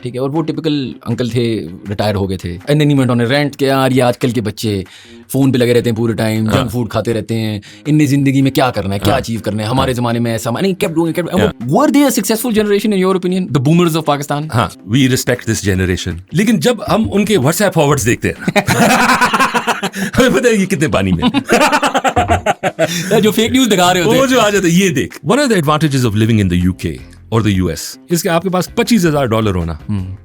ठीक है, और वो टिपिकल अंकल थे, रिटायर हो गए थे, and then he went on a rant कि यार ये आजकल के बच्चे फोन पे लगे रहते हैं पूरे टाइम, जंक फूड खाते रहते हैं, इनने जिंदगी में क्या करना है, क्या अचीव करना है, हमारे जमाने में ऐसा नहीं, kept doing were they a successful generation in your opinion, the boomers of Pakistan? हाँ, we respect this generation. लेकिन जब हम उनके WhatsApp फॉरवर्ड्स देखते हैं हमें पता है ये कितने पानी में जो फेक न्यूज दिखा रहे होते वो हैं, जो आ जाता है ये देख. One of the advantages of living in the UK or the US इसके आपके पास $25,000 होना,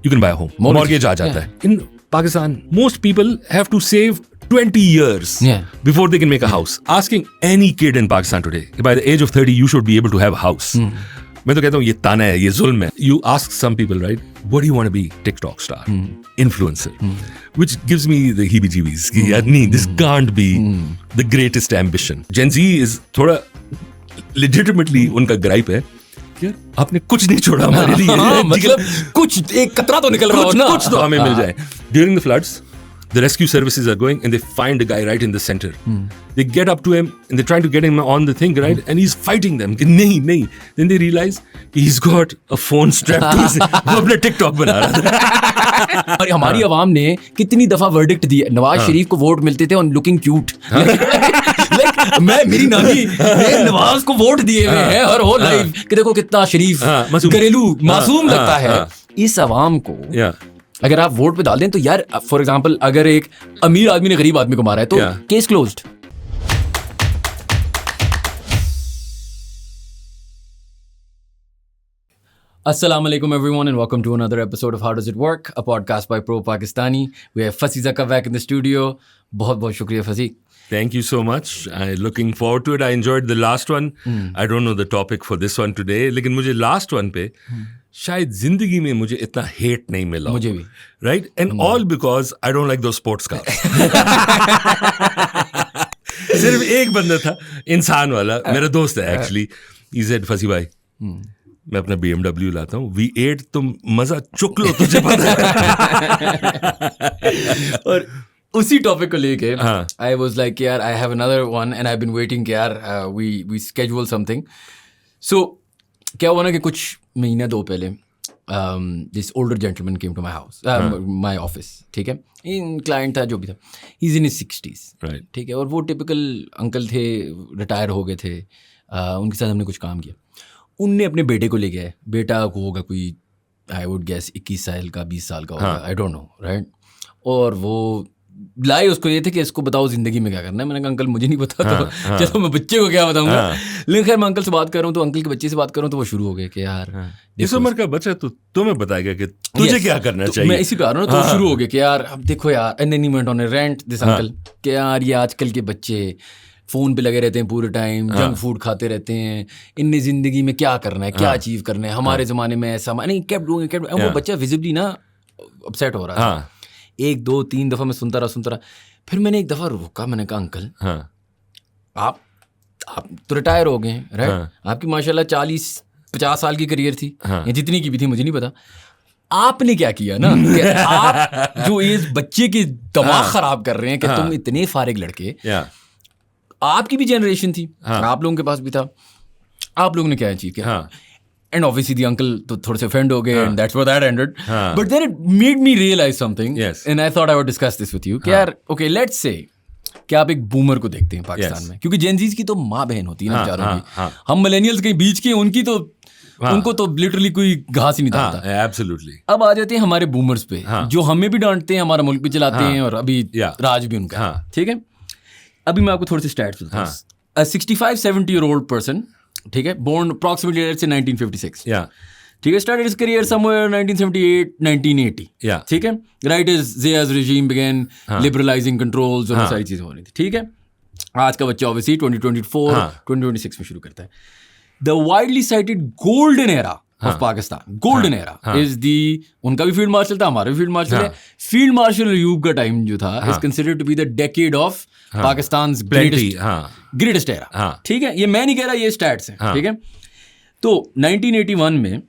you can buy a home. Mortgage आ जाता है. In Pakistan, most people have to save 20 years before they can make a house. Asking any kid in Pakistan today, by the age of 30, you should be able to have a house. मैं तो कहता हूँ ये ताना है, ये जुल्म है. You ask some people, right? What do you want to be? TikTok star, influencer, which gives me the heebie-jeebies. कि यार नहीं, this can't be the greatest ambition. Gen Z is थोड़ा legitimately उनका ग्राइप है कि आपने कुछ नहीं छोड़ा हमारे लिए. मतलब कुछ एक कतरा तो निकल रहा हो ना, कुछ तो हमें मिल जाए. During the floods, the rescue services are going and they find a guy right in the center. They get up to him and they're trying to get him on the thing, right? And he's fighting them. नहीं. Then they realize he's got a phone strapped to his. वो अपना TikTok बना रहा था. और हमारी आवाम ने कितनी दफा वर्डिक्ट दी. नवाज शरीफ को वोट मिलते थे on looking cute. मेरी नानी ने नवाज को वोट दिए हुए हैं हर होल लाइफ कि देखो कितना शरीफ, घरेलू, मासूम लगता है. इस आवाम को अगर आप वोट पे डाल दें तो यार, फॉर एग्जांपल अगर एक अमीर आदमी ने गरीब आदमी को मारा है तो case closed. Assalamu alaikum everyone and welcome to another episode of How Does It Work, a podcast by Pro Pakistani. We have Fasi Zaka back in the studio. बहुत शुक्रिया फसी. Thank you so much. I'm looking forward to it. I enjoyed the last one. I don't know the topic for this one today, लेकिन मुझे last one पे शायद जिंदगी में मुझे इतना हेट नहीं मिला. मुझे भी. Right? And all because I don't like those sports cars. सिर्फ एक बंदा था, इंसान वाला, मेरा दोस्त है एक्चुअली. He said, फसी भाई, मैं अपना BMW लाता हूँ, V8 तुम मजा चुक लो, तुझे पता है. और उसी टॉपिक को लेके आई वाज लाइक यार I have another one and I been waiting कि यार वी स्केड्यूल समथिंग. सो क्या हुआ ना कि कुछ महीने दो पहले this older gentleman came to my house, my office. ठीक है, इन क्लाइंट था जो भी था, he is in his 60s. ठीक है, और वो टिपिकल अंकल थे, रिटायर हो गए थे. उनके साथ हमने कुछ काम किया. उनने अपने बेटे को ले गया. बेटा को होगा कोई, आई वुड गेस 21 साल का, 20 साल का होगा, आई डोंट नो, राइट. और वो लाए उसको ये थे कि इसको बताओ जिंदगी में क्या करना है. मैंने कहा अंकल मुझे नहीं पता, तो चलो मैं बच्चे को क्या बताऊंगा. लेकिन खैर मैं अंकल से बात कर रहा हूँ तो अंकल के बच्चे से बात कर रहा हूँ तो वो शुरू हो गए कि यार इस उम्र का बच्चा तो तुम्हें बताएगा कि तुझे क्या करना चाहिए. मैं इसी पे आ रहा हूँ. तो शुरू हो गए कि यार अब देखो यार, and then he went on a rant this uncle कि यार ये आजकल के बच्चे फोन पे लगे रहते हैं पूरे टाइम, जंक फूड खाते रहते हैं, इनने जिंदगी में क्या करना है, क्या अचीव करना है, हमारे जमाने में ऐसा नहीं, kept doing. वो बच्चा विजिबली ना अपसेट हो रहा था. 1 2 3 दफा मैं सुनता रहा. फिर मैंने एक दफा रोका. मैंने कहा अंकल आप तो रिटायर हो गए, राइट. आपकी माशाल्लाह 40-50 साल की करियर थी, या जितनी की भी थी मुझे नहीं पता. आपने क्या किया ना कि आप जो इस बच्चे के दिमाग खराब कर रहे हैं कि तुम इतने फारिग लड़के, आपकी भी जनरेशन थी, आप लोगों के पास भी था, आप लोगों ने क्या अचीव किया. And obviously the uncle तो थोड़े से offend हो गए and that's where that ended. But then it made me realize something. Yes. And I thought I would discuss this with you. कि यार okay, let's say कि आप एक बूमर को देखते हैं पाकिस्तान में, क्योंकि जेन ज़ीज़ की तो माँ बहन होती है ना बेचारों की. हम मिलेनियल्स के बीच के, उनकी तो उनको तो लिटरली कोई घास ही नहीं डालता. Absolutely. अब आ जाते हैं हमारे बूमर्स पे, जो हमें भी डांटते हैं, हमारा मुल्क भी चलाते हैं और अभी राज भी उनका. ठीक है, अभी मैं आपको थोड़े से स्टैट्स बताता हूँ. A 65-70-year-old person, ठीक है, born approximately let's say 1956. ठीक है, started his career somewhere 1978-1980. ठीक है, right as Zia's regime began liberalizing controls और सारी चीज़ें हो रही थी. ठीक है, आज का बच्चा obviously 2024-2026 में शुरू करता है. The widely cited golden era of Pakistan, golden era is the, उनका भी फील्ड मार्शल था, हमारा भी फील्ड मार्शल है. फील्ड मार्शल अयूब का टाइम जो था is considered to be the decade of Pakistan's greatest era. ठीक है, ये मैं नहीं कह रहा, ये स्टैट्स हैं. ठीक है, तो 1981 में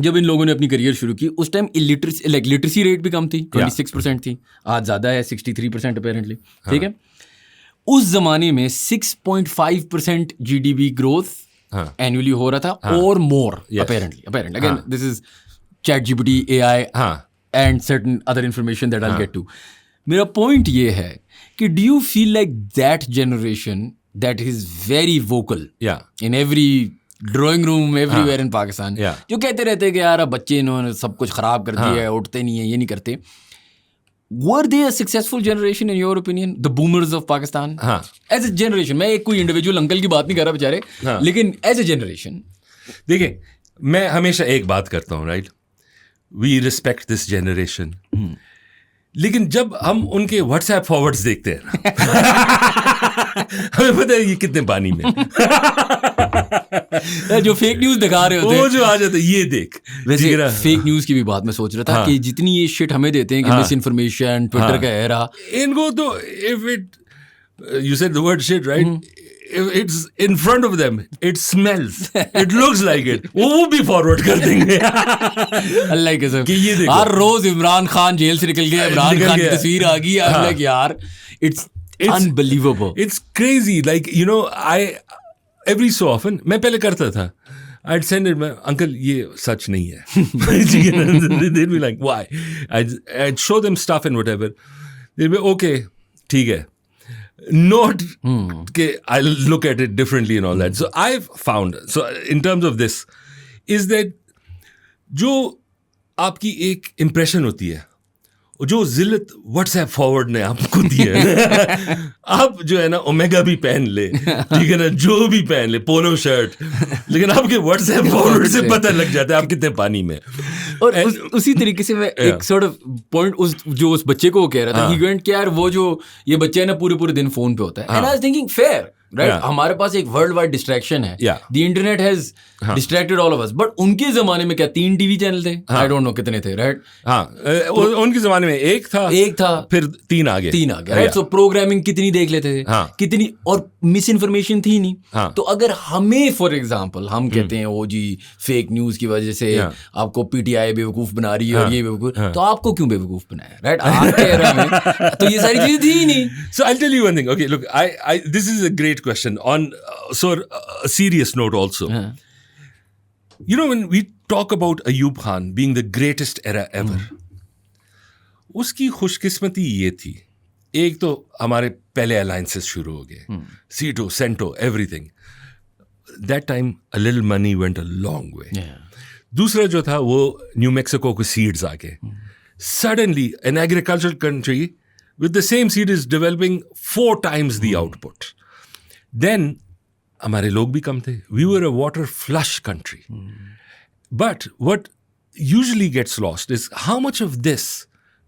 जब इन लोगों ने अपनी करियर शुरू की, उस टाइम लिटरेसी रेट भी कम थी, 26% थी. आज ज़्यादा है, 63% अपेरेंटली. ठीक है, उस जमाने में 6.5% GDP ग्रोथ एनुअली हो रहा था, और more apparently. Again this is ChatGPT, AI and certain other information that I'll get to. मेरा point ये है कि do you feel like that generation that is very vocal in every drawing room everywhere in Pakistan, जो कहते रहते हैं कि यार अब बच्चे इन्होंने सब कुछ खराब कर दिया है, उठते नहीं है, ये नहीं करते. Were they a successful generation in your opinion, the boomers of Pakistan? As a generation, मैं एक कोई individual अंकल की बात नहीं कर रहा बेचारे, लेकिन as a generation. देखिए, मैं हमेशा एक बात करता हूँ, right? We respect this generation. लेकिन जब हम उनके व्हाट्सएप फॉरवर्ड्स देखते हैं हमें पता है ये कितने पानी में जो फेक न्यूज दिखा रहे होते हैं, वो जो आ जाता है, ये देख. वैसे फेक न्यूज की भी बात मैं सोच रहा था कि जितनी ये शिट हमें देते हैं कि मिस इन्फॉर्मेशन, ट्विटर का एरा, इनको तो if it you said the word shit, right? If it's in front of them, it smells, it looks like it, वो भी फॉरवर्ड कर देंगे. अल्लाह के सब कि ये देखो, हर रोज इमरान खान जेल से निकल गया, इमरान खान की तस्वीर आ गई. लाइक यार, it's unbelievable. It's crazy. Like, you know, every so often, मैं पहले करता था, I'd send it, uncle, ये सच नहीं है. They'd be like, why? I'd show them stuff and whatever. They'd be, okay, ठीक है. Not okay, I'll look at it differently and all that. So I've found, so in terms of this, is that जो आपकी एक impression होती है, जो जिल्लत WhatsApp forward ने आपको दी है, आप जो है ना ओमेगा भी पहन ले, ठीक है ना, जो भी पहन ले, पोलो शर्ट, लेकिन आपके व्हाट्सएप फॉरवर्ड से पता लग जाता है आप कितने पानी में. और उसी तरीके से मैं एक सॉर्ट ऑफ पॉइंट उस बच्चे को कह रहा था, ही वेंट कि यार वो जो ये बच्चा है ना पूरे दिन फोन पे होता है, and I was thinking fair, right? हमारे पास एक वर्ल्ड वाइड डिस्ट्रैक्शन है, the internet has distracted all of us. But उनके जमाने में क्या 3 टीवी चैनल थे? आई डोंट नो कितने थे, राइट? उनके जमाने में एक था, फिर 3 आ गए, राइट? सो प्रोग्रामिंग कितनी देख लेते थे, कितनी, और मिस इन्फॉर्मेशन थी नहीं. तो अगर हमें फॉर एग्जांपल हम कहते हैं वो जी फेक न्यूज की वजह से आपको पीटीआई बेवकूफ बना रही है और ये बेवकूफ, तो आपको क्यों बेवकूफ बनाया, राइट? आप कह रहे हैं तो ये सारी चीजें थी ही नहीं. So I'll tell you one thing. Okay, look, this is a great question on a serious note also. You know, when we talk about Ayub Khan being the greatest era ever, उसकी खुशकिस्मती ये थी, एक तो हमारे पहले alliances शुरू हो गए, SEATO, CENTO, everything. That time a little money went a long way. दूसरा जो था वो न्यू मैक्सिको को सीड्स आ गए. Suddenly an agricultural country with the same seed is developing 4 times the output. Then हमारे लोग भी कम थे. We were a water flush country. But what usually gets lost is how much of this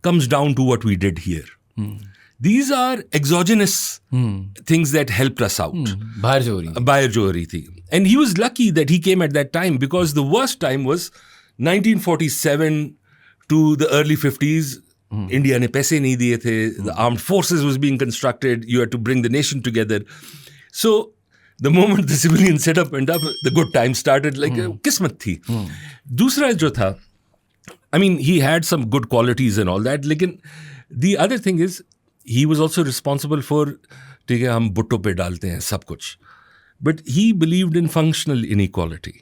comes down to what we did here. These are exogenous things that helped us out. बाहर जो हो रही थी. And he was lucky that he came at that time, because the worst time was 1947 to the early 50s. India ने पैसे नहीं दिए थे. The armed forces was being constructed. You had to bring the nation together. So the moment the civilian setup went up, the good times started. Like किस्मत थी. दूसरा जो था, I mean, he had some good qualities and all that. लेकिन the other thing is, he was also responsible for, ठीक है, हम बुट्टो पे डालते हैं सब कुछ. But he believed in functional inequality,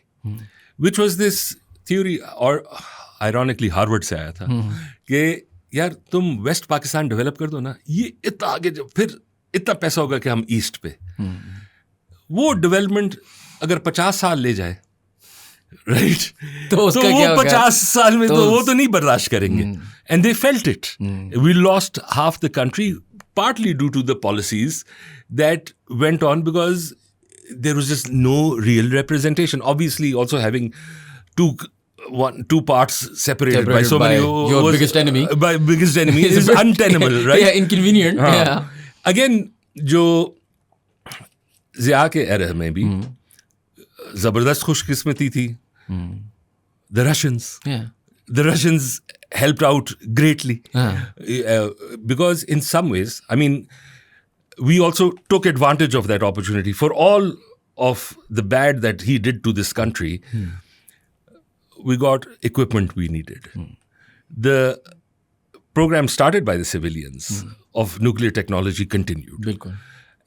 which was this theory, or ironically Harvard से आया था, कि यार तुम वेस्ट पाकिस्तान डेवलप कर दो ना, ये इतना आगे फिर इतना पैसा होगा कि हम ईस्ट पे. वो डेवलपमेंट अगर 50 साल ले जाए, राइट, तो वो 50 साल में तो वो तो नहीं बर्दाश्त करेंगे. And they felt it. We lost half the country, partly due to the policies that went on, because there was just no real representation. Obviously also having two parts separated by so many, your biggest enemy is untenable, right? Yeah, inconvenient. Yeah. Again, जो ज़िया के era में भी जबरदस्त खुशकिस्मती थी. The Russians helped out greatly, because in some ways, I mean, we also took advantage of that opportunity. For all of the bad that he did to this country, we got equipment we needed. The program started by the civilians of nuclear technology continued.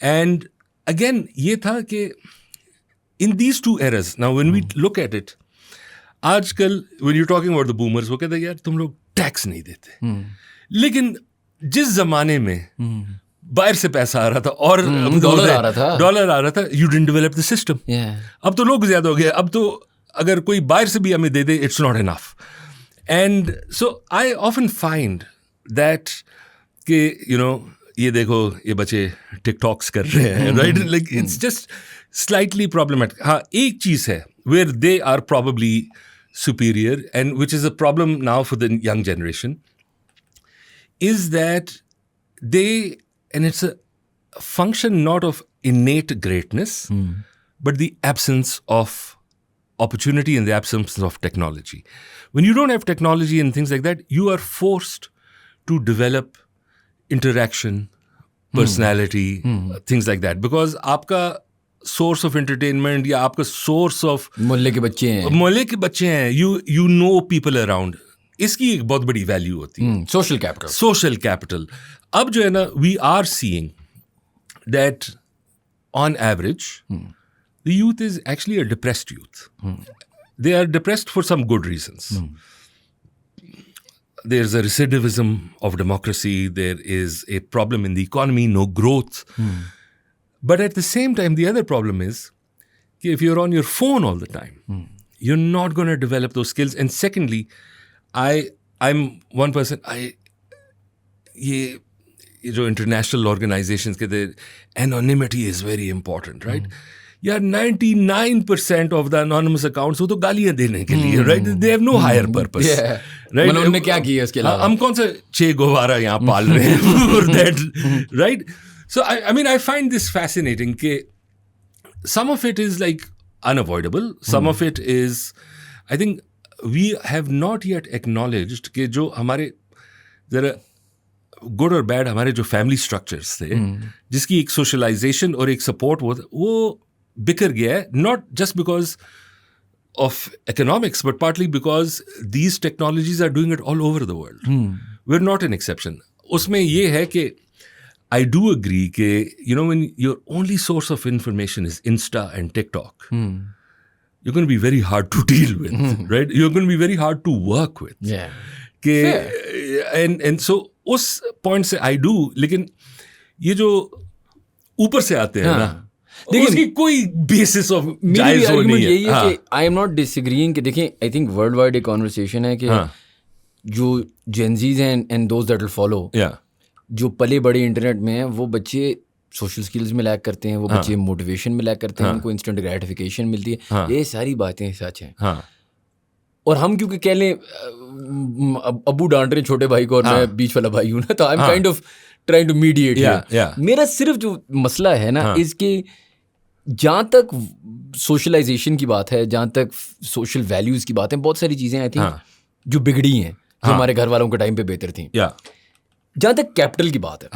And again, ye tha ke in these two eras, now when we look at it, आजकल when you're talking about the boomers, वो कहते हैं यार तुम लोग tax नहीं देते, लेकिन जिस जमाने में बाहर से पैसा आ रहा था और डॉलर आ रहा था, you didn't develop the system. अब तो लोग ज्यादा हो गए, अब तो अगर कोई बाहर से भी हमें दे दे, it's not enough. And so I often find that कि ये देखो ये बच्चे टिकटॉक्स कर रहे हैं, right, like it's just slightly problematic. हाँ, एक चीज है where they are probably superior and which is a problem now for the young generation is that they, and it's a function not of innate greatness, but the absence of opportunity and the absence of technology. When you don't have technology and things like that, you are forced to develop interaction, personality, things like that. Because आपका source of entertainment या आपका source of मोहल्ले के बच्चे हैं, you know people around. इसकी एक बहुत बड़ी वैल्यू होती है. Social capital. अब जो है ना, we are seeing that on average, the youth is actually a depressed youth. They are depressed for some good reasons. There's a recidivism of democracy. There is a problem in the economy, no growth. But at the same time, the other problem is if you're on your phone all the time, you're not going to develop those skills. And secondly, I'm one person, ये जो international organisations के थे, anonymity is very important, right. यार 99% of the anonymous accounts वो तो गालियां देने के लिए, right. They have no higher purpose, right. उन्होंने क्या किया इसके अलावा? हम कौन सा चे गोवारा यहाँ पाल रहे हैं for that, right. So I mean I find this fascinating कि some of it is like unavoidable, some of it is, I think we have not yet acknowledged कि जो हमारे जरा गुड और बैड हमारे जो फैमिली स्ट्रक्चर्स थे, जिसकी एक सोशलाइजेशन और एक सपोर्ट वो बिखर गया है, not just because of economics but partly because these technologies are doing it all over the world. We are not an exception. उसमें ये है कि I do agree कि when your only source of information is Insta and TikTok, you're going to be very hard to deal with, right? You're going to be very hard to work with. Yeah. And so उस point से I do, लेकिन ये जो ऊपर से आते हैं ना, उसकी कोई basis of जायज़ हो नहीं है. यही है कि I am not disagreeing कि देखें, I think worldwide एक conversation है कि जो Gen Zs हैं and those that will follow, जो पले बड़े इंटरनेट में हैं, वो बच्चे सोशल स्किल्स में लैक करते हैं, वो बच्चे मोटिवेशन में लैक करते हैं, उनको इंस्टेंट ग्रेटिफिकेशन मिलती है. ये सारी बातें सच हैं. और हम क्योंकि कह लें अबू डांट रहे छोटे भाई को और मैं बीच वाला भाई हूँ ना, तो I am kind of trying to mediate. मेरा सिर्फ जो मसला है ना, इसके जहाँ तक सोशलाइजेशन की बात है, जहाँ तक सोशल वैल्यूज़ की बात है, बहुत सारी चीज़ें आई थिंक जो बिगड़ी हैं, जो हमारे घर वालों के टाइम पे बेहतर थी. जहाँ तक कैपिटल की बात है,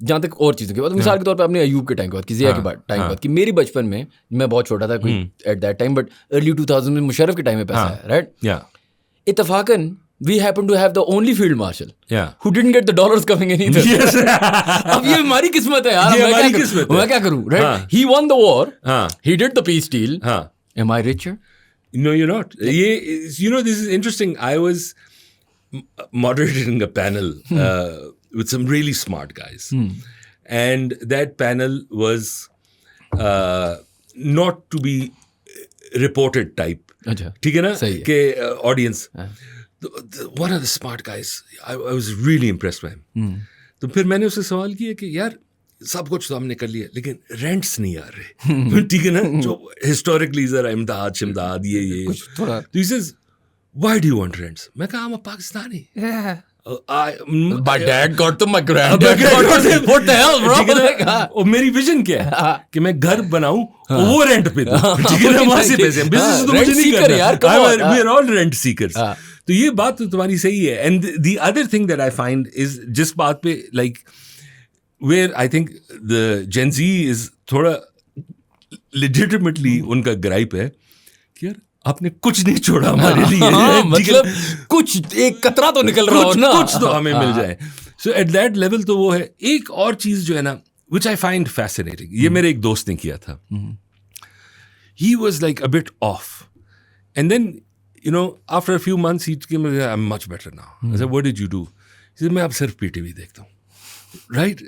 जहाँ तक और चीज़ों की बात, मिसाल के तौर पे आपने अयूब के टाइम की बात की, ज़िया के टाइम की बात की. मेरी बचपन में, मैं बहुत छोटा था कोई at that time, but early 2000 में मुशर्रफ के टाइम में पैसा है, right. इत्तफाकन we happen to have the only field marshal who didn't get the dollars coming in either. अब ये हमारी किस्मत है यार. मैं क्या करूँ, right? He won the war, he did the peace deal. Am I richer? No, you're not. This is interesting. I was moderating a panel with some really smart guys, and that panel was not to be reported type. ठीक है ना, के audience. One of the smart guys, I was really impressed by him. तो फिर मैंने उससे सवाल किया कि यार सब कुछ तो हमने कर लिया, लेकिन रेंट्स नहीं आ रहे. ठीक है ना, जो हिस्टोरिकली जरा इमदाद शिमदाद ये तो he says, why do you want rents? मैं कहा, I'm a Pakistani. My dad got to my granddad got to. What the hell, bro? और मेरी विजन क्या है कि मैं घर बनाऊं वो रेंट पे दूं. ठीक है ना, वहां से पैसे. बिजनेस तो मुझे नहीं करना. We are all rent seekers. तो ये बात तो तुम्हारी सही है. And the other thing that I find is, जिस बात पे like where I think the Gen Z is थोड़ा लेजिटिमेटली उनका ग्राइप है कि यार आपने कुछ नहीं छोड़ा हमारे लिए. मतलब कुछ एक कतरा तो निकल रहा हो ना, कुछ तो हमें मिल जाए. सो एट दैट लेवल तो वो है. एक और चीज जो है ना, विच आई फाइंड फैसिनेटिंग, ये मेरे एक दोस्त ने किया था. He was like a bit of, and then you know, after a few months, he came, I'm much better now. I said, what did you do? He said, मैं अब सिर्फ PTV देखता हूँ. Right?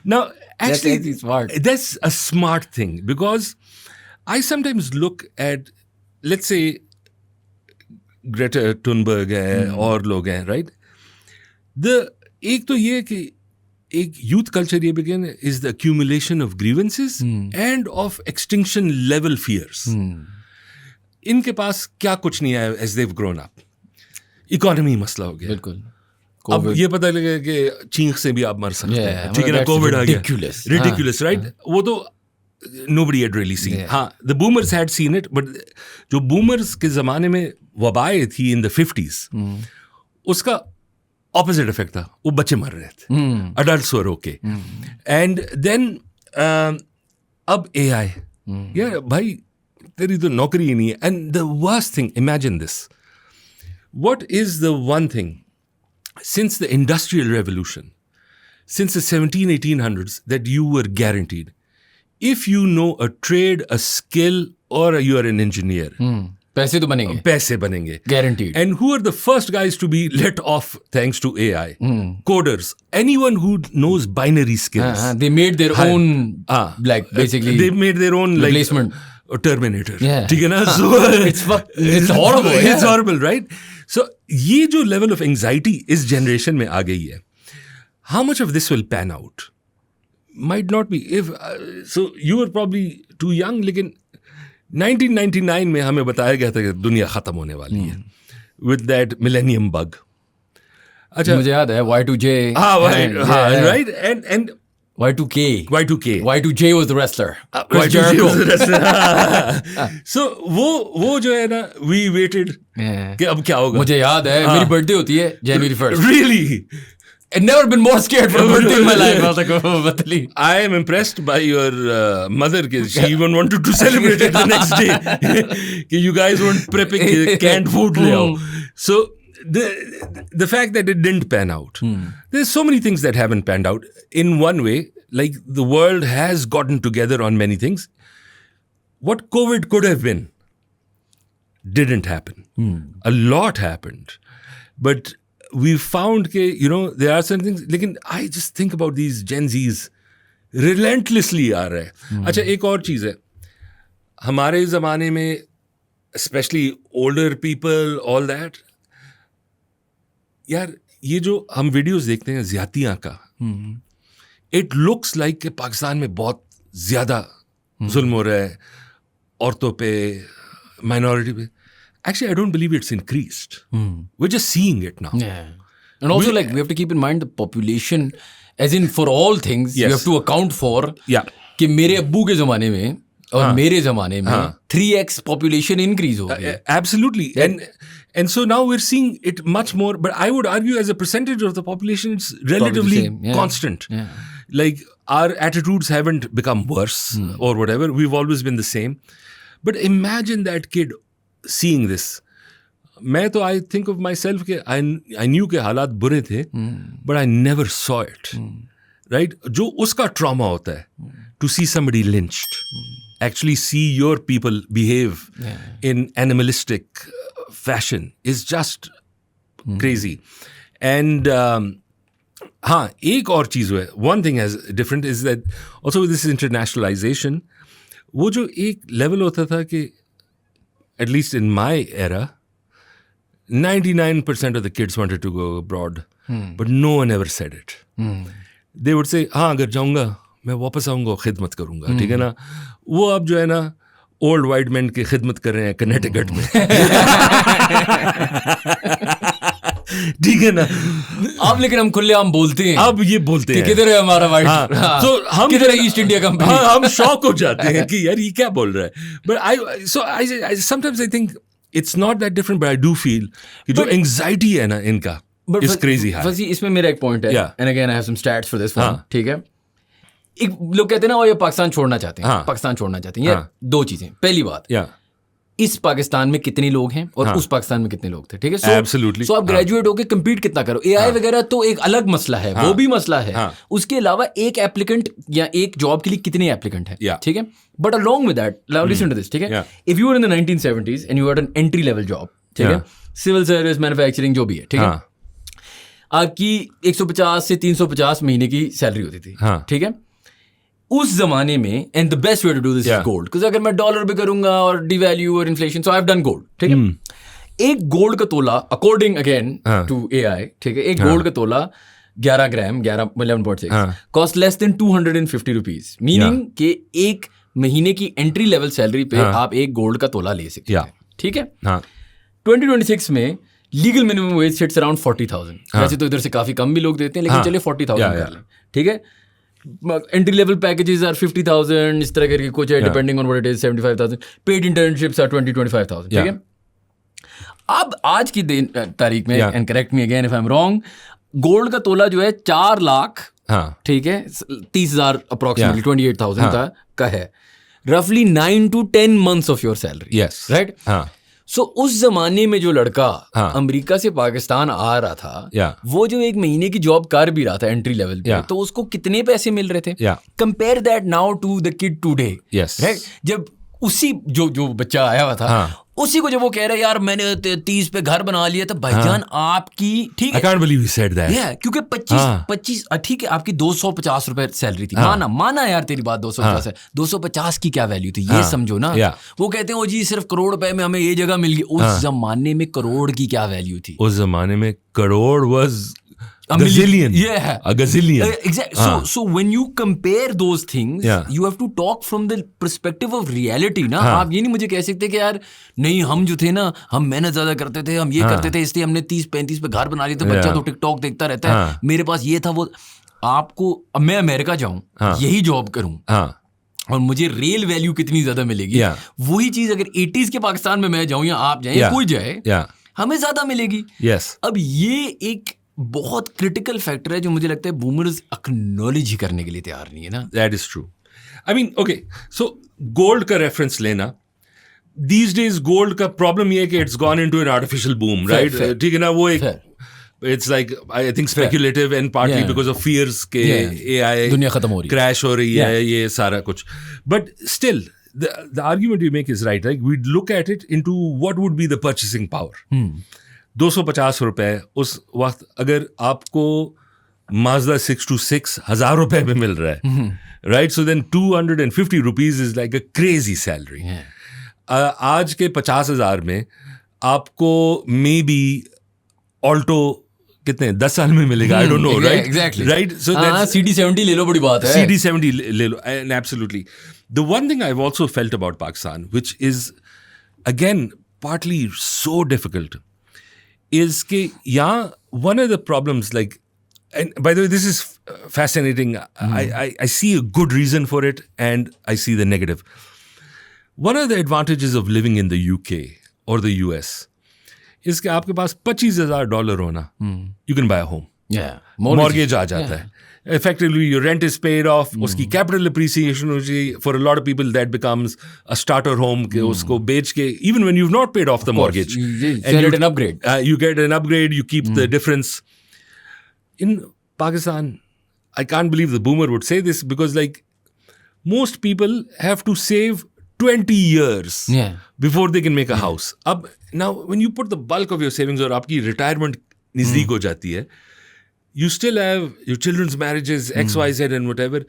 Now, actually, that's a smart thing, because I sometimes look at, let's say, Greta Thunberg है और लोग हैं, right? एक तो ये कि एक youth culture ये begin is the accumulation of grievances and of extinction level fears. इनके पास क्या कुछ नहीं आया as they've grown up. Economy मसला हो गया. बिल्कुल. अब ये पता लगा कि चीख से भी आप मर सकते हैं. ठीक है ना, कोविड आ गया. Ridiculous, right? वो तो nobody had really seen. हाँ, the boomers had seen it, but जो boomers के ज़माने में वबाएं थी in the 50s, उसका opposite effect था. वो बच्चे मर रहे थे. Adults were okay. And then अब AI. यार भाई तेरी तो नौकरी ही नहीं है. And the worst thing, imagine this. What is the one thing since the Industrial Revolution, since the 1800s, that you were guaranteed? If you know a trade, a skill, or you are an engineer, पैसे तो बनेंगे. पैसे बनेंगे. Guaranteed. And who are the first guys to be let off thanks to AI? Coders. Anyone who knows binary skills. They made their own, like basically. They made their own replacement. Like Terminator. Yeah. ठीक है ना? So it's horrible. It's horrible, right? So ये जो level of anxiety इस generation में आ गई है. How much of this will pan out? Might not be. If so, you were probably too young. लेकिन 1999 में हमें बताया गया था कि दुनिया खत्म होने वाली है. With that millennium bug. अच्छा मुझे याद है Y2J. Right? And Y2K. Y2J was the wrestler. Chris Jericho was the wrestler. So वो जो है ना, we waited कि अब क्या होगा. मुझे याद है मेरी बर्थडे होती है January 1st. Really? I've never been more scared for a birthday in my life. I am impressed by your mother. She even wanted to celebrate it the next day. You guys weren't prepping canned food. So the fact that it didn't pan out. There's so many things that haven't panned out. In one way, like the world has gotten together on many things. What COVID could have been didn't happen. A lot happened. But we found that, you know, there are certain things. Lekin I just think about these Gen Zs relentlessly आ रहे हैं. अच्छा एक और चीज़ है. हमारे ज़माने में, especially older people, all that. यार ये जो हम वीडियोस देखते हैं ज़्यादतियाँ का, it looks like कि पाकिस्तान में बहुत ज़्यादा जुल्म हो रहा है औरतों पे, minority पे. Actually, I don't believe it's increased. We're just seeing it now. Yeah. And also, like, we have to keep in mind the population, as in for all things, you have to account for कि मेरे अब्बू के ज़माने में और मेरे ज़माने में 3x population increase हो गया. Absolutely. And so now we're seeing it much more. But I would argue as a percentage of the population, it's relatively constant. Yeah. Like, our attitudes haven't become worse or whatever. We've always been the same. But imagine that kid seeing this. मैं तो I think of myself कि I knew कि हालात बुरे थे, but I never saw it. Right? जो उसका trauma होता है, to see somebody lynched, actually see your people behave in animalistic fashion is just crazy. And हाँ, एक और चीज़ है. One thing has different is that also with this internationalization, वो जो एक level होता था कि at least in my era, 99% of the kids wanted to go abroad, but no one ever said it. They would say, हाँ अगर जाऊँगा मैं वापस आऊँगा खिदमत करूँगा, ठीक है ना. वो अब जो है ना ओल्ड वाइट मैन की खिदमत कर रहे हैं कनेटिकट में. ठीक है ना. अब लेकिन हम खुलेआम बोलते हैं, अब ये बोलते हैं किधर है हमारा वाइट. तो हम किधर है ईस्ट इंडिया कंपनी. हम शॉक हो जाते हैं कि यार ये क्या बोल रहा है. But I sometimes I think it's not that different, but I do feel कि जो anxiety है ना इनका is crazy high. फसी इसमें मेरा एक पॉइंट है. And again I have some stats for this one. ठीक है. एक लोग कहते हैं ना, वो ये पाकिस्तान छोड़ना चाहते हैं. पाकिस्तान छोड़ना चाहते हैं. ये दो चीजें. पहली बात, इस पाकिस्तान में कितने लोग हैं और उस पाकिस्तान में कितने लोग थे, ठीक है। Absolutely. सो आप ग्रेजुएट होके compete कितना करो, AI वगैरह तो एक अलग मसला है, वो भी मसला है। उसके अलावा एक एप्लीकेंट या एक जॉब के लिए कितने एप्लीकेंट है, ठीक है। But along with that, now listen to this, ठीक है। If you were in the 1970s and you had an entry level job, ठीक है, सिविल सर्विस, मैन्युफैक्चरिंग जो भी है, ठीक है, आपकी 150 से 350 महीने की सैलरी होती थी, ठीक है। उस जमाने में, and the best way to do this is gold, because अगर मैं डॉलर पे करूंगा और डिवैल्यू और inflation, so I have done gold, ठीक है। एक गोल्ड का तोला अकॉर्डिंग अगेन टू AI, ठीक है, एक गोल्ड का तोला 11 ग्राम 11.6 cost less than 250 rupees, meaning कि एक महीने की एंट्री लेवल सैलरी पे आप एक गोल्ड का तोला ले सकते हैं, ठीक है। 2026 में legal minimum wage sits around 40,000। वैसे तो इधर से काफी कम भी लोग देते हैं, लेकिन चलिए 40,000 कर लें, ठीक है। एंट्री लेवल पैकेजेस आर 50,000, इस तरह करके कुछ है, depending on what it is, 75,000। Paid internships are 20-25,000, ठीक है। अब आज की तारीख में, and correct me again if I am wrong, gold का तोला जो है 4 लाख, ठीक है, 30,000 अप्रोक्सीमेटली 28,000 का है, रफली 9 to 10 months of your salary, right. So उस जमाने में जो लड़का अमेरिका से पाकिस्तान आ रहा था, वो जो एक महीने की जॉब कर भी रहा था एंट्री लेवल पे, तो उसको कितने पैसे मिल रहे थे। Compare that now to the kid today, right. जब उसी जो बच्चा आया हुआ था, उसी को जब वो कह रहा है यार मैंने 30 पे घर बना लिया, तो भाईजान आपकी, ठीक है, I can't believe you said that. क्योंकि 25 ठीक है, आपकी 250 रुपए सैलरी थी, माना यार तेरी बात 250 है, 250 की क्या वैल्यू थी, ये समझो ना। वो कहते हैं ओ जी सिर्फ करोड़ रुपए में हमें ये जगह मिल गई। उस जमाने में करोड़ की क्या वैल्यू थी? उस जमाने में crore was a gazillion. A gazillion. Exactly. So when you compare those things, you have to talk from the perspective of reality, ना। आप ये नहीं मुझे कह सकते कि यार नहीं, हम जो थे ना, हम मेहनत ज्यादा करते थे, हम ये करते थे, इसलिए हमने 30-35 पे घर बना लिए थे, बच्चा तो टिकटॉक देखता रहता है, मेरे पास ये था वो। आपको, अब मैं अमेरिका जाऊं, यही जॉब करूं, और मुझे रियल वैल्यू कितनी ज्यादा मिलेगी, वही चीज अगर 80s के पाकिस्तान में मैं जाऊं या आप जाए, कोई जाए, हमें ज्यादा मिलेगी। अब ये एक बहुत क्रिटिकल फैक्टर है जो मुझे लगता है बूमर्स एक्नॉलेज ही करने के लिए तैयार नहीं है ना। That is true. I mean okay, so gold का रेफरेंस लेना, दीज डेज गोल्ड का प्रॉब्लम ये है कि it's gone into an artificial boom, right, ठीक है ना। वो एक it's like I think speculative and partly because of fears के AI दुनिया खत्म हो रही है, क्रैश हो रही है, ये सारा कुछ। But still the argument you make is right, like we'd look at it into what would be the purchasing power. 250 रुपए उस वक्त अगर आपको Mazda 626 1,000 रुपए में मिल रहा है, right, so then 250 rupees is like a crazy salary. आज के 50,000 में आपको मे बी ऑल्टो कितने 10 साल में मिलेगा, I don't know, right, exactly, right. So CD70 ले लो, बड़ी बात है, CD70 ले लो, and absolutely. The one thing I've also felt about Pakistan, which is again partly so difficult, is that one of the problems, like, and by the way, this is fascinating. I see a good reason for it, and I see the negative. One of the advantages of living in the UK or the US is कि आपके पास $25,000 होना, you can buy a home. Mortgage आ जाता है. Effectively, your rent is paid off. उसकी capital appreciation हो जाए. For a lot of people, that becomes a starter home. कि उसको बेच के, even when you've not paid off the mortgage, and you get an upgrade. You get an upgrade. You keep the difference. In Pakistan, I can't believe the boomer would say this, because like most people have to save 20 years before they can make a house. Ab, now, when you put the bulk of your savings और आपकी retirement नज़दीक हो जाती है, you still have your children's marriages, X, Y, Z and whatever.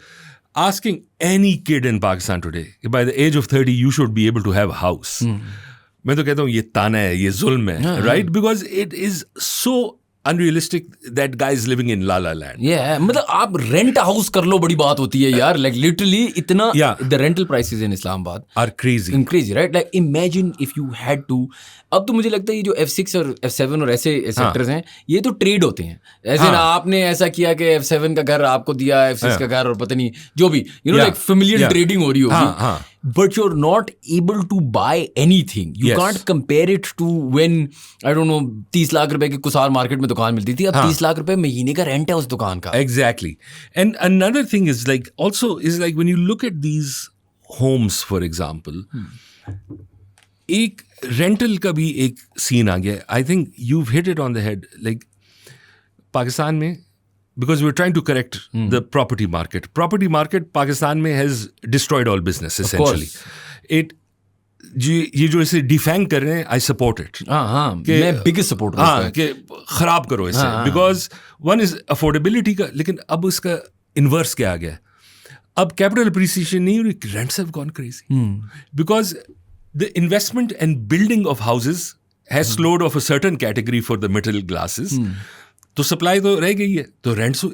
Asking any kid in Pakistan today, by the age of 30, you should be able to have a house. मैं तो कहता हूँ ये ताना है, ये जुल्म है, right? Because it is so unrealistic that guy is living in La La Land. मतलब आप रेंट हाउस कर लो, बड़ी बात होती है यार, like literally इतना, the rental prices in Islamabad are crazy, right? Like imagine if you had to, अब तो मुझे लगता है ये जो F6 और F7 और ऐसे सेक्टर्स हैं, ये तो ट्रेड होते हैं, ऐसे ना आपने ऐसा किया कि F7 का घर आपको दिया, F6 का घर, और पता नहीं जो भी, like familiar trading हो रही होगी, but you're not able to buy anything. You can't compare it to when, I don't know, 30 lakh रुपए की कुसार मार्केट में दुकान मिलती थी, अब 30 लाख रुपए महीने का रेंट है उस दुकान का. Exactly. And another thing is like, also is like when you look at these homes, for example, एक रेंटल का भी एक सीन आ गया. I think you hit it on the head. Like Pakistan में, because we're trying to correct the property market. Property market Pakistan में has destroyed all business essentially. ये जो इसे डिफैंग कर रहे हैं, I support it. मैं biggest supporter हूँ. हाँ, कि खराब करो इसे. Because one is affordability का, लेकिन अब उसका inverse क्या आ गया? अब capital appreciation नहीं हो रही, rents have gone crazy. Because the investment and building of houses has slowed off a certain category for the middle classes. तो सप्लाई तो रह गई है, तो रेंट्स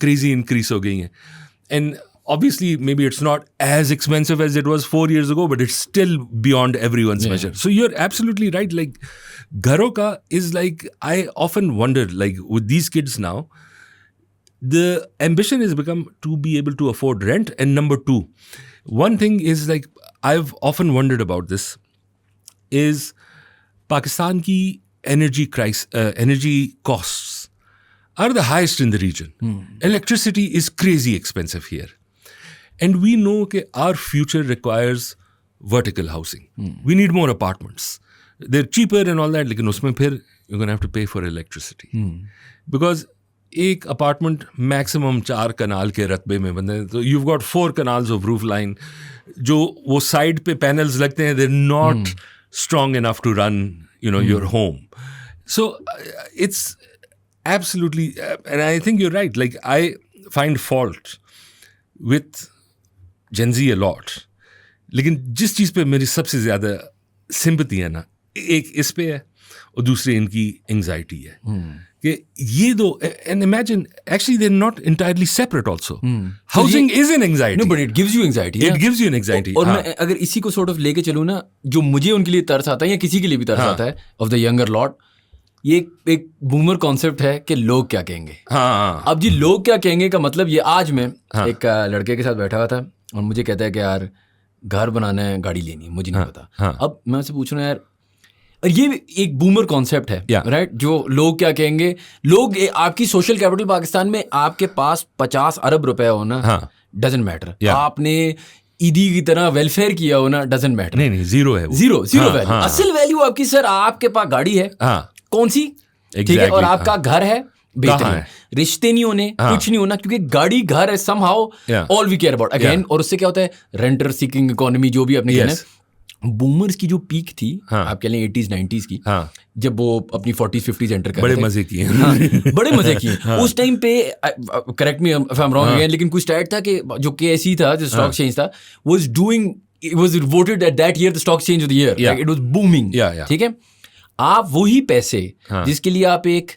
क्रेजी इंक्रीज हो गई हैं. And obviously maybe it's not as expensive as it was 4 years ago, but it's still beyond everyone's measure. So you are absolutely right. Like घरों का is like, I often wonder like with these kids now, the ambition is become to be able to afford rent. And number 2, one thing is like I have often wondered about this is Pakistan की energy costs are the highest in the region. Electricity is crazy expensive here. And we know that our future requires vertical housing. We need more apartments. They're cheaper and all that, lekin usme phir you're going to have to pay for electricity. Because एक apartment maximum 4 कनाल के रकबे में बंद है, तो you've got 4 canals of roof line. जो वो side पे panels लगते हैं, they're not strong enough to run, your home. So it's absolutely, and I think you're right. Like, I find fault with Gen Z a lot. लेकिन जिस चीज़ पे मेरी सबसे ज़्यादा सिंपैथी है ना, एक इस पे है और दूसरी इनकी एंग्जाइटी है. कि ये दो, and imagine, actually they're not entirely separate also. Housing is an anxiety. No, but it gives you anxiety. It gives you an anxiety. और मैं अगर इसी को sort of लेके चलूँ ना, जो मुझे उनके लिए तरस आता है या किसी के लिए भी तरस आता है, of the younger lot, ये एक बूमर कॉन्सेप्ट है कि लोग क्या कहेंगे. अब जी लोग क्या कहेंगे का मतलब ये, आज मैं एक लड़के के साथ बैठा हुआ था और मुझे कहता है कि यार घर बनाना है, गाड़ी लेनी है, मुझे नहीं पता. अब मैं उससे पूछ रहा हूँ यार, और ये एक बूमर कॉन्सेप्ट है, राइट? जो लोग क्या कहेंगे, लोग आपकी सोशल कैपिटल पाकिस्तान में आपके पास 50 अरब रुपए हो ना, डजंट मैटर. आपने ईदी की तरह वेलफेयर किया हो ना, डजंट मैटर. नहीं, जीरो है, जीरो वैल्यू. असल वैल्यू आपकी, सर आपके पास गाड़ी है, कौन सी, ठीक है, और आपका घर है, बेहतरीन. रिश्ते नहीं होने, कुछ नहीं होना, क्योंकि गाड़ी घर है, somehow all we care about again. और उससे क्या होता है, रेंटर सीकिंग इकोनॉमी, जो भी आपने कहना है. बूमर्स की जो पीक थी, आप कह लें 80s 90s की, जब वो अपनी 40s 50s एंटर कर बड़े मजे किए. बड़े मजे किए. उस टाइम पे, correct me if I am wrong again, लेकिन कुछ स्टैट था कि जो KSE था, जो स्टॉक एक्सचेंज था, was voted at that year the stock exchange of the year. Like, it was booming. ठीक है. आप वही पैसे जिसके लिए आप एक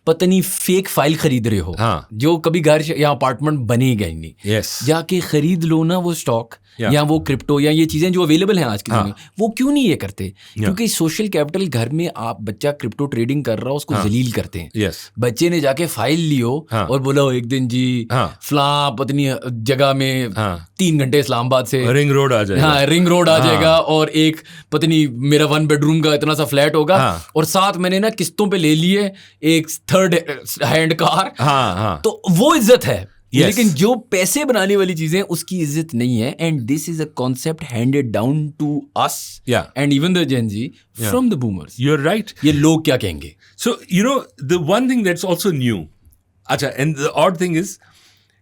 पता नहीं फेक फाइल खरीद रहे हो, जो कभी घर या अपार्टमेंट बनेगा ही नहीं, जाके खरीद लो ना वो स्टॉक या वो क्रिप्टो या ये चीजें जो अवेलेबल हैं आज की दुनिया में. वो क्यों नहीं ये करते? क्योंकि सोशल कैपिटल घर में आप बच्चा क्रिप्टो ट्रेडिंग कर रहा हो, उसको जलील करते हैं. बच्चे ने जाके फाइल लियो और बोला एक दिन जी फलां पत्नी जगह में 3 घंटे इस्लामाबाद से रिंग रोड आ जाएगा. रिंग रोड आ जाएगा और एक पत्नी मेरा 1 बेडरूम का इतना सा फ्लैट होगा, और साथ मैंने ना किस्तों पे ले लिए एक 3rd हैंड कार. तो वो इज्जत है. लेकिन जो पैसे बनाने वाली चीजें, उसकी इज्जत नहीं है. And this is a concept handed down to us and even the gen Z from the boomers. You are right. ये लोग क्या कहेंगे. So the one thing that's also new. अच्छा, and the odd thing is,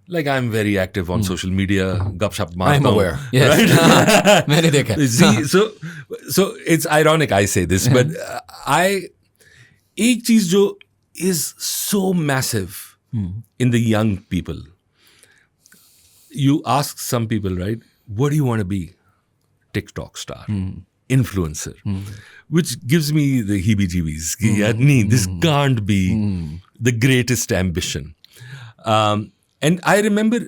like I'm very active on social media, gupshup मारता हूँ. I'm aware. Yes. Right? मैंने देखा. See, so it's ironic I say this, but एक चीज जो is so massive in the young people. You ask some people, right, what do you want to be? TikTok star, influencer, which gives me the heebie-jeebies. This can't be the greatest ambition. And I remember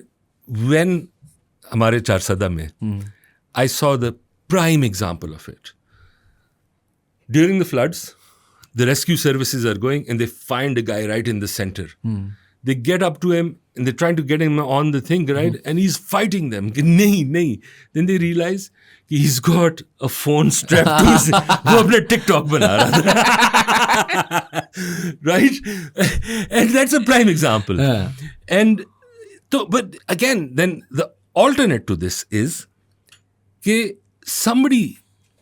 when हमारे चारसदा में, I saw the prime example of it. During the floods, the rescue services are going and they find a guy right in the center. They get up to him and they're trying to get him on the thing, right? And he's fighting them. Nahi. Then they realize he's got a phone strapped to his... वो अपने TikTok बना रहा था. Right? And that's a prime example. And but again, then the alternate to this is that somebody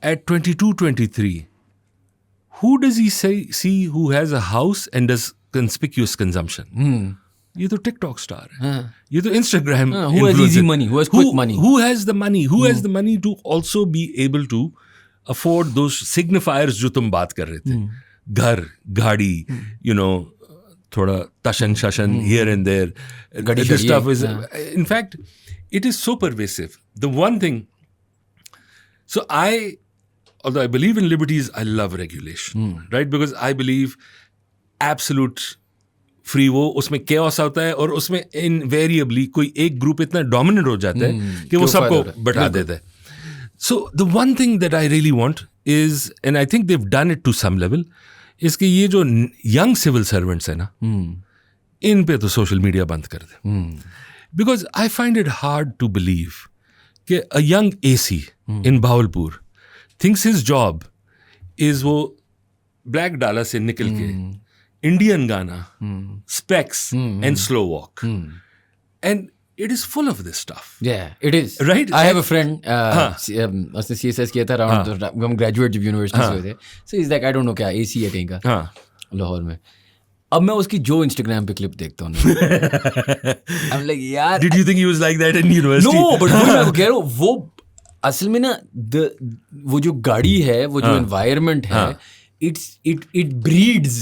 at 22, 23, who does he see who has a house and does conspicuous consumption? ये तो TikTok star है, ये तो Instagram who has easy money, who has quick money, who has the money, who has the money to also be able to afford those signifiers जो तुम बात कर रहे थे, घर, गाड़ी, you know, थोड़ा तशन Seshan here and there. This stuff is, in fact, it is so pervasive. The one thing, so although I believe in liberties, I love regulation, right? Because I believe absolute free वो उसमें chaos आता है और उसमें invariably कोई एक group इतना dominant हो जाता है कि वो सबको बैठा देता है. So the one thing that I really want is, and I think they've done it to some level, is कि ये जो young civil servants है ना, इन पे तो social media बंद कर दे. Because I find it hard to believe कि a young AC in Bahawalpur thinks his job is वो black डाला से निकल के Indian गाना, specs and slow walk. And it is full of this stuff. Yeah, it is. Right? I have a friend, उसने CSS किया था around, हम graduate जब university से हुए थे. So he's like, I don't know क्या, AC है कहीं का, लाहौर में. अब मैं उसकी जो Instagram पे क्लिप देखता हूँ I'm like, यार. Did you think he was like that in university? No, but वो मैं कह रहा हूँ, वो असल में ना, वो जो गाड़ी है, वो जो environment है, it breeds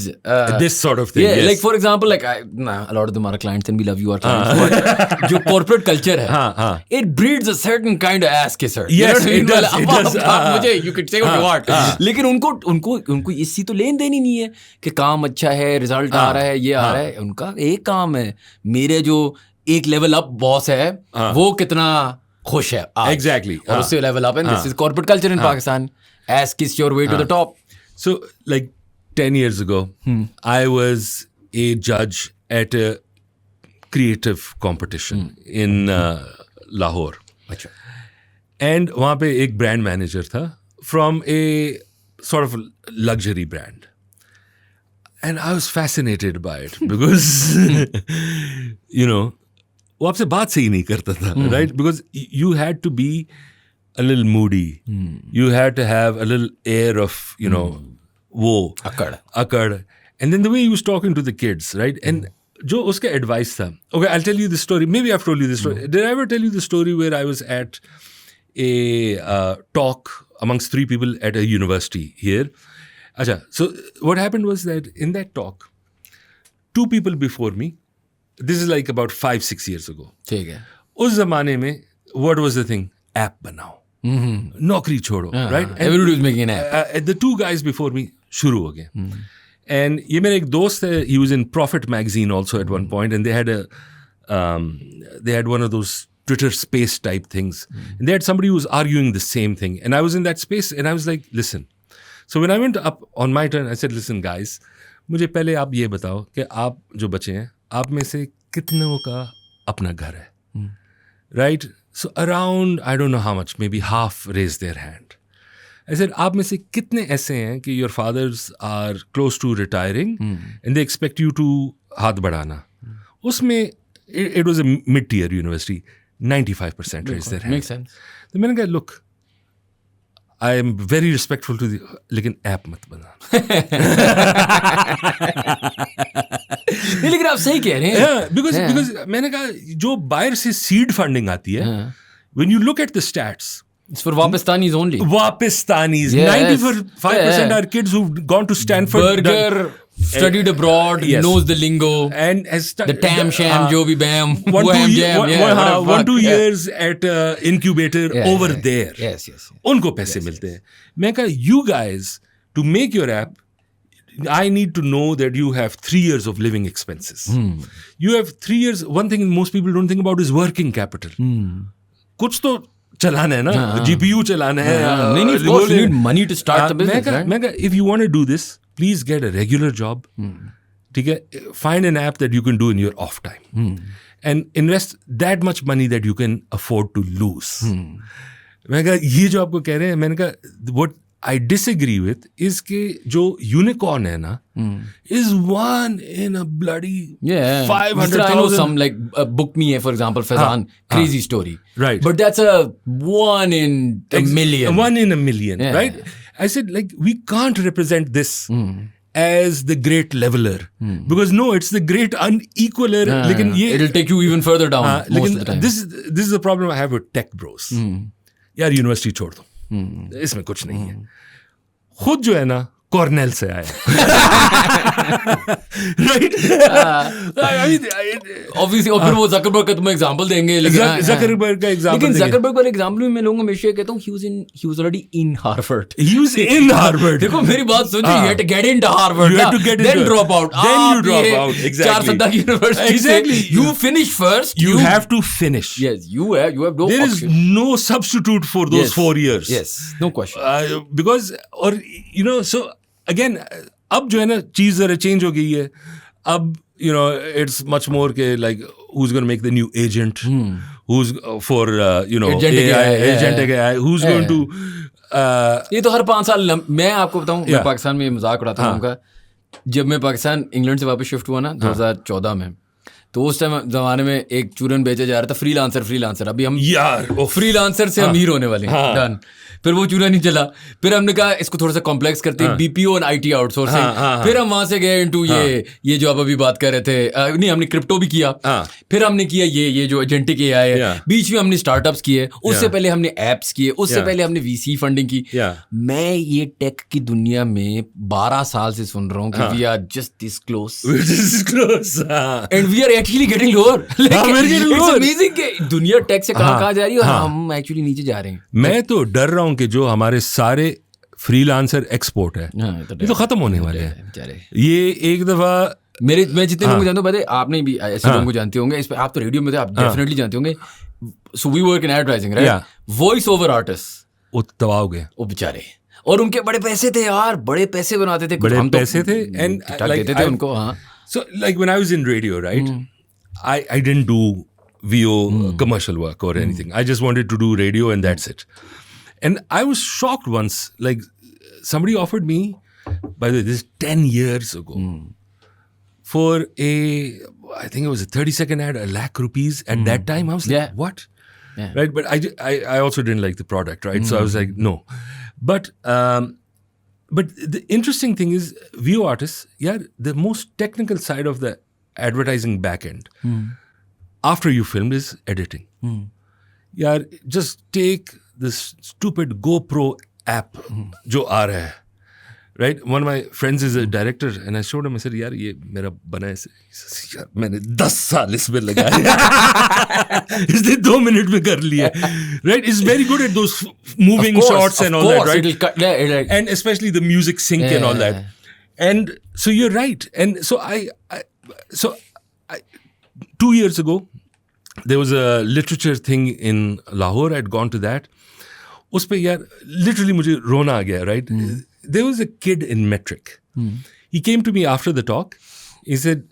this sort of thing. Yeah, yes. like for example, like a lot of them are our clients and we love you, our clients. But जो corporate culture है, it breeds a certain kind of ass kisser. Yes, it does. It does. मुझे you could say what you want. लेकिन उनको इसी तो लेन then he नहीं है कि काम अच्छा है, रिजल्ट आ रहा है, ये आ रहा है. उनका एक काम है, मेरे जो एक लेवल अप बॉस है, वो कितना खुश है. Exactly. और उससे level up, and this is corporate culture in Pakistan. Ass kiss your way to the top. So, like 10 years ago, I was a judge at a creative competition in Lahore. अच्छा. And वहाँ पे एक brand manager था from a sort of luxury brand. And I was fascinated by it because, you know, वो आपसे बात से ही नहीं करता था, right? Because you had to be a little moody. You had to have a little air of, you know, wo akkad. And then the way he was talking to the kids, right? And jo uska advice tha. Okay, I'll tell you the story. Maybe I've told you this story. Did I ever tell you the story where I was at a talk amongst 3 people at a university here? Acha, so what happened was that in that talk, 2 people before me, this is like about 5-6 years ago. ठीक है. उस जमाने में what was the thing? App बनाओ. नौकरी छोड़ो, right? Everybody was making an app. The 2 guys before me शुरू हो गए. And ये मेरा एक दोस्त है, he was in Profit magazine also at one point, and they had one of those Twitter space type things. And they had somebody who was arguing the same thing. And I was in that space and I was like, listen. So when I went up on my turn, I said, listen guys, मुझे पहले आप ये बताओ कि आप जो बचे हैं, आप में से कितनों का अपना घर है? Right? So around, I don't know how much, maybe half raised their hand. I said, आप में से कितने ऐसे हैं कि your fathers are close to retiring and they expect you to हाथ बढ़ाना? उसमें it was a mid-tier university, 95% raised their hand. Makes sense. तो मैंने कहा, look, I am very respectful to the, लेकिन ऐप मत बना. लेकिन आप सही कह रहे हैं. Because मैंने कहा जो बाहर से सीड फंडिंग आती है, when you look at the stats, it's for Wapistanis only. Wapistanis. Yes. 95% are kids who've gone to Stanford. Burger, studied abroad, yes. knows the lingo. And has the tam sham, jo bhi bam. 1-2 years at incubator over there. Yes. उनको पैसे मिलते हैं. मैं कहा, you guys, to make your app, I need to know that you have 3 years of living expenses. You have 3 years. One thing most people don't think about is working capital. कुछ तो चलाना है ना, GPU चलाना है. नहीं, of course you need money to start the business. मैं कहा, if you want to do this, please get a regular job. ठीक है? Find an app that you can do in your off time. And invest that much money that you can afford to lose. मैं कहा, ये जो आपको कह रहे हैं, मैंने कहा, what I disagree with is कि जो unicorn है ना is one in a bloody 500,000. I know some like Book Me, for example, Faizan, crazy story. Right. But that's a one in a million. One in a million, right? I said, like, we can't represent this as the great leveler. Because no, it's the great unequaler. लेकिन ये it'll take you even further down most of the time. This is the problem I have with tech bros. यार university छोड़ दो, इसमें कुछ नहीं है. खुद जो है ना कॉर्नेल से आया, राइट? ऑब्वियसली. और फिर वो जकरबर्ग का तुम्हें एग्जांपल देंगे, लेकिन जकरबर्ग का एग्जांपल, लेकिन जकरबर्ग वाले एग्जांपल में मैं लोगों को हमेशा कहता हूँ he was already in Harvard. He was in Harvard. देखो मेरी बात सुनो, you had to get into Harvard, you had to get then into drop out. Then you drop out. Exactly. 4 सद्दा की university, exactly. You finish first. You have to finish. Yes, you have no There option. is no substitute for those 4 years. Yes, no question. Because, or you know, so again, अब जो है ना चीज जरा change हो गई है. अब you know it's much more के like who's going to make the new agent, who's for you know agentic AI, who's going to ये तो हर 5 साल. मैं आपको बताऊं, मैं पाकिस्तान में मजाक उड़ाता हूं उनका. जब मैं पाकिस्तान इंग्लैंड से वापस शिफ्ट हुआ ना 2014 में, तो उस टाइम जमाने में एक चूरन बेचा जा रहा था, फ्रीलांसर. अभी हम यार फ्रीलांसर से अमीर होने वाले हैं. डन. फिर वो चूरा नहीं चला. फिर हमने कहा इसको थोड़ा सा कॉम्प्लेक्स करते हैं, बीपीओ और आईटी आउटसोर्सिंग. फिर हम वहां से गए इनटू ये जो आप अभी बात कर रहे थे. नहीं, हमने क्रिप्टो भी किया. फिर हमने किया ये जो एजेंटिक एआई है. बीच में हमने स्टार्टअप्स किए. उससे पहले हमने एप्स किए. उससे पहले हमने वीसी फंडिंग की. मैं ये टेक की दुनिया में 12 साल से सुन रहा हूँ कि we are just this close and we are actually getting lower. It's amazing कि दुनिया टेक से कहां जा रही है और हम एक्चुअली नीचे जा रहे हैं. मैं तो डर रहा हूं कि जो हमारे सारे फ्रीलांसर एक्सपोर्ट है ये तो खत्म होने वाले हैं. ये एक दफा मैं जितने लोगों को जानता हूँ, आपने भी ऐसे लोगों को जानते होंगे. इस पे आप तो रेडियो में थे, आप डेफिनेटली जानते होंगे. So we work in advertising, right? Voice over artist वो दबाव गए, वो बेचारे. और उनके बड़े पैसे थे यार, बड़े पैसे बनाते थे, बड़े पैसे थे एंड देते थे उनको. So like when I was in radio, right? I didn't do VO commercial work or anything. I just wanted to do radio and that's it. And I was shocked once, like somebody offered me, by the way, this is 10 years ago, for I think it was a 30-second ad, ₹1,00,000 rupees. At that time, I was like, what? Yeah. Right? But I also didn't like the product, right? So I was like, no. But the interesting thing is, VO artists, the most technical side of the advertising back end, after you filmed, is editing. Just take this stupid GoPro app जो आ रहा है, right? One of my friends is a director and I showed him, I said, यार ये मेरा बना है, यार मैंने 10 साल इसमें लगाया इसने 2 मिनट में कर लिया, right? It's very good at those moving shots and all that, right? And especially the music sync and all that. And so you're right. And so I 2 years ago there was a literature thing in Lahore. I'd gone to that. उस पे यार literally मुझे रोना आ गया, right? There was a kid in metric. He came to me after the talk. He said,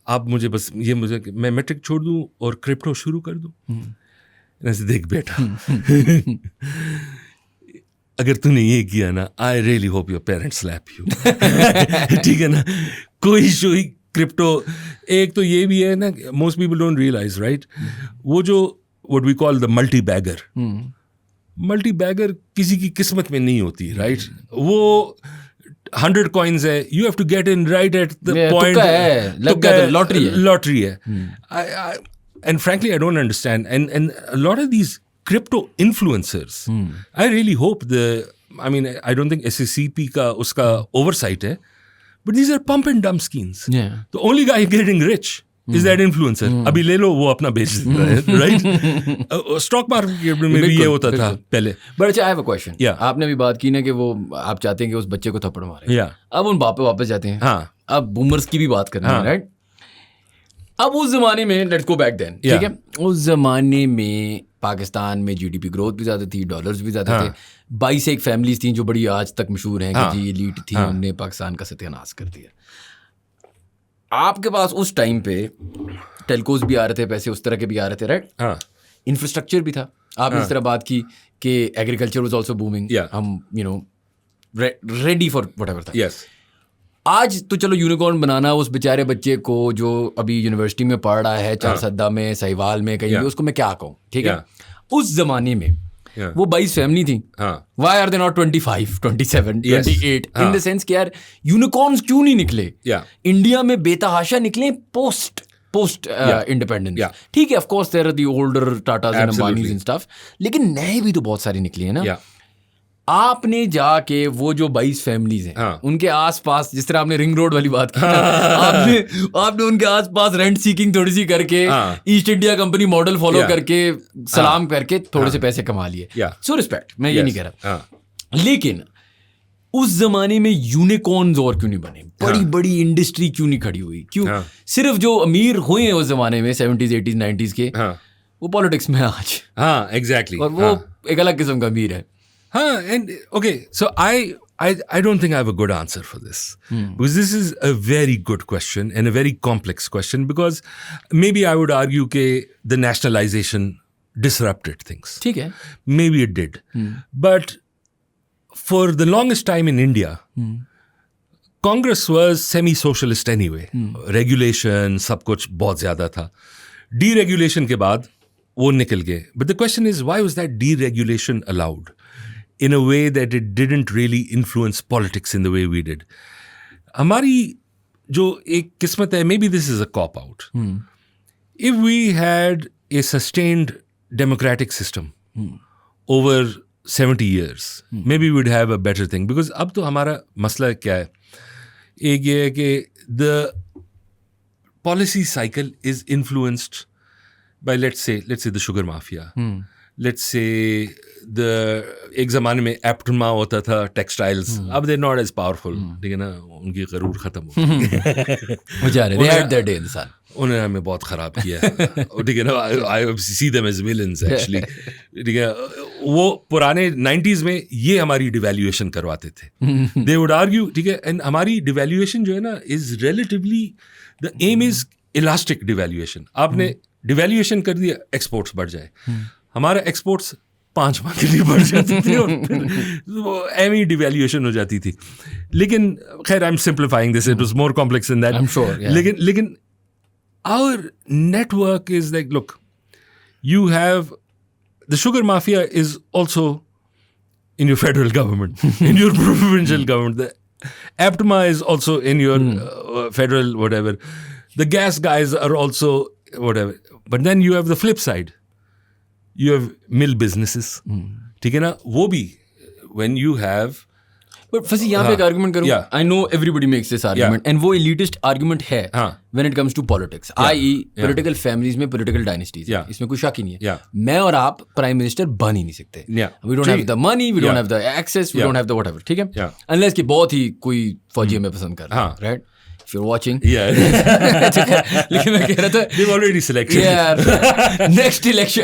आप मुझे बस मैं metric छोड़ दूँ और crypto शुरू कर दूँ. And I said, देख बेटा, अगर तूने ये किया ना, I really hope your parents slap you. ठीक है ना? कोई क्रिप्टो, एक तो ये भी है ना, most people don't realize, right? वो जो what we call the multi-bagger. Multi-bagger किसी की किस्मत में नहीं होती, right? वो 100 coins है, you have to get in right at the point. Lottery है. And frankly, I don't understand. And a lot of these crypto influencers, I really hope I don't think SECP का उसका oversight है, but these are pump and dump schemes. The only guy getting rich is that influencer. अभी ले लो, वो अपना बेच देता है, right? स्टॉक मार्केट में भी ये होता था पहले. But अच्छा, I have a question. आपने भी बात की ना कि वो आप चाहते हैं कि उस बच्चे को थप्पड़ मारे. अब उन बाप पे वापस जाते हैं. अब बूमर्स की भी बात करना है, राइट? अब उस जमाने में, लेट्स गो बैक देन, ठीक है? उस जमाने में पाकिस्तान में जीडीपी ग्रोथ भी ज़्यादा थी, डॉलर्स भी ज़्यादा थे. 22 एक फैमिलीज थी जो बड़ी आज तक मशहूर हैं कि जी एलीट थी, उन्होंने पाकिस्तान का सत्यानाश कर दिया. आपके पास उस टाइम पे टेलकोज भी आ रहे थे, पैसे उस तरह के भी आ रहे थे, राइट? इंफ्रास्ट्रक्चर भी था. आपने इस तरह बात की कि एग्रीकल्चर वाज आल्सो बूमिंग, हम रेडी फॉर व्हाटएवर था। यस, आज तो चलो यूनिकॉर्न बनाना उस बेचारे बच्चे को जो अभी यूनिवर्सिटी में पढ़ रहा है, चारसद्दा में, सहीवाल में, कहीं भी, उसको मैं क्या कहूँ, ठीक है। उस जमाने में वो 22 फैमिली थी, why are they not 25, 27, 28, in the sense कि यार यूनिकॉर्न्स क्यों नहीं निकले इंडिया में, बेतहाशा निकले पोस्ट इंडिपेंडेंस। ठीक है, of course there are the older Tatas and Ambanis and stuff, लेकिन नए भी तो बहुत सारे निकले हैं ना। आपने जाके वो जो 22 फैमिलीज हैं उनके आसपास, जिस तरह आपने रिंग रोड वाली बात की, आपने उनके आसपास रेंट सीकिंग थोड़ी सी करके, east India company model follow करके, सलाम करके थोड़े से पैसे कमा लिए। सो रिस्पेक्ट, मैं ये नहीं कह रहा, लेकिन उस जमाने में यूनिकॉर्न्स और क्यों नहीं बने, बड़ी बड़ी इंडस्ट्री क्यों नहीं खड़ी हुई, क्यों सिर्फ जो अमीर हुए हैं उस जमाने में 70s 80s 90s के, वो पॉलिटिक्स में आज, एग्जैक्टली, और वो एक अलग किस्म का अमीर है। And okay, so I don't think I have a good answer for this, because this is a very good question and a very complex question, because maybe I would argue that the nationalization disrupted things. ठीक है, maybe it did, but for the longest time in India, Congress was semi-socialist anyway. Regulation, सब कुछ बहुत ज़्यादा था. Deregulation के बाद वो निकल गए. But the question is, why was that deregulation allowed in a way that it didn't really influence politics in the way we did? हमारी जो एक किस्मत है, maybe this is a cop-out. If we had a sustained democratic system over 70 years, maybe we'd have a better thing. Because अब तो हमारा मसला क्या है? एक ये है कि the policy cycle is influenced by, let's say the sugar mafia. Let's say एक ज़माने में एप्टमा होता था टेक्सटाइल्स, अब दे नॉट एज पावरफुल, ठीक है ना, उनकी गरूर ख़त्म हो गई, उन्होंने हमें बहुत ख़राब किया, ठीक है ना, I see them as villains actually, ठीक है। वो पुराने 90s में ये हमारी डिवैल्यूएशन करवाते थे, दे वुड आर्ग्यू, ठीक है, एंड हमारी डिवैल्यूएशन जो है ना is relatively, the M is elastic devaluation. आपने डिवैल्यूएशन कर दिया, एक्सपोर्ट्स बढ़ जाए, हमारा एक्सपोर्ट्स 5 माह के लिए बढ़ जाती थी और वो एमी डिवैल्यूएशन हो जाती थी। लेकिन खैर, I am simplifying this, it was more complex than that, I am sure. लेकिन our network is like, look, you have the sugar mafia is also in your federal government, in your provincial government. The APTMA is also in your federal whatever. The gas guys are also whatever. But then you have the flip side. You have mill businesses. ठीक है ना, वो भी when you have. But फसी यहाँ पे एक argument करूँ, I know everybody makes this argument, and वो elitist argument है when it comes to politics, i.e. political families में political dynasties, इसमें कोई शक ही नहीं है। मैं और आप प्राइम मिनिस्टर बन ही नहीं सकते, we don't have the money, we don't have the access, we don't have the whatever, ठीक है, unless कि बहुत ही कोई फौजी हमें पसंद कर रहा है, right? If you're watching, लेकिन मैं कह रहा था they've already selected, next election,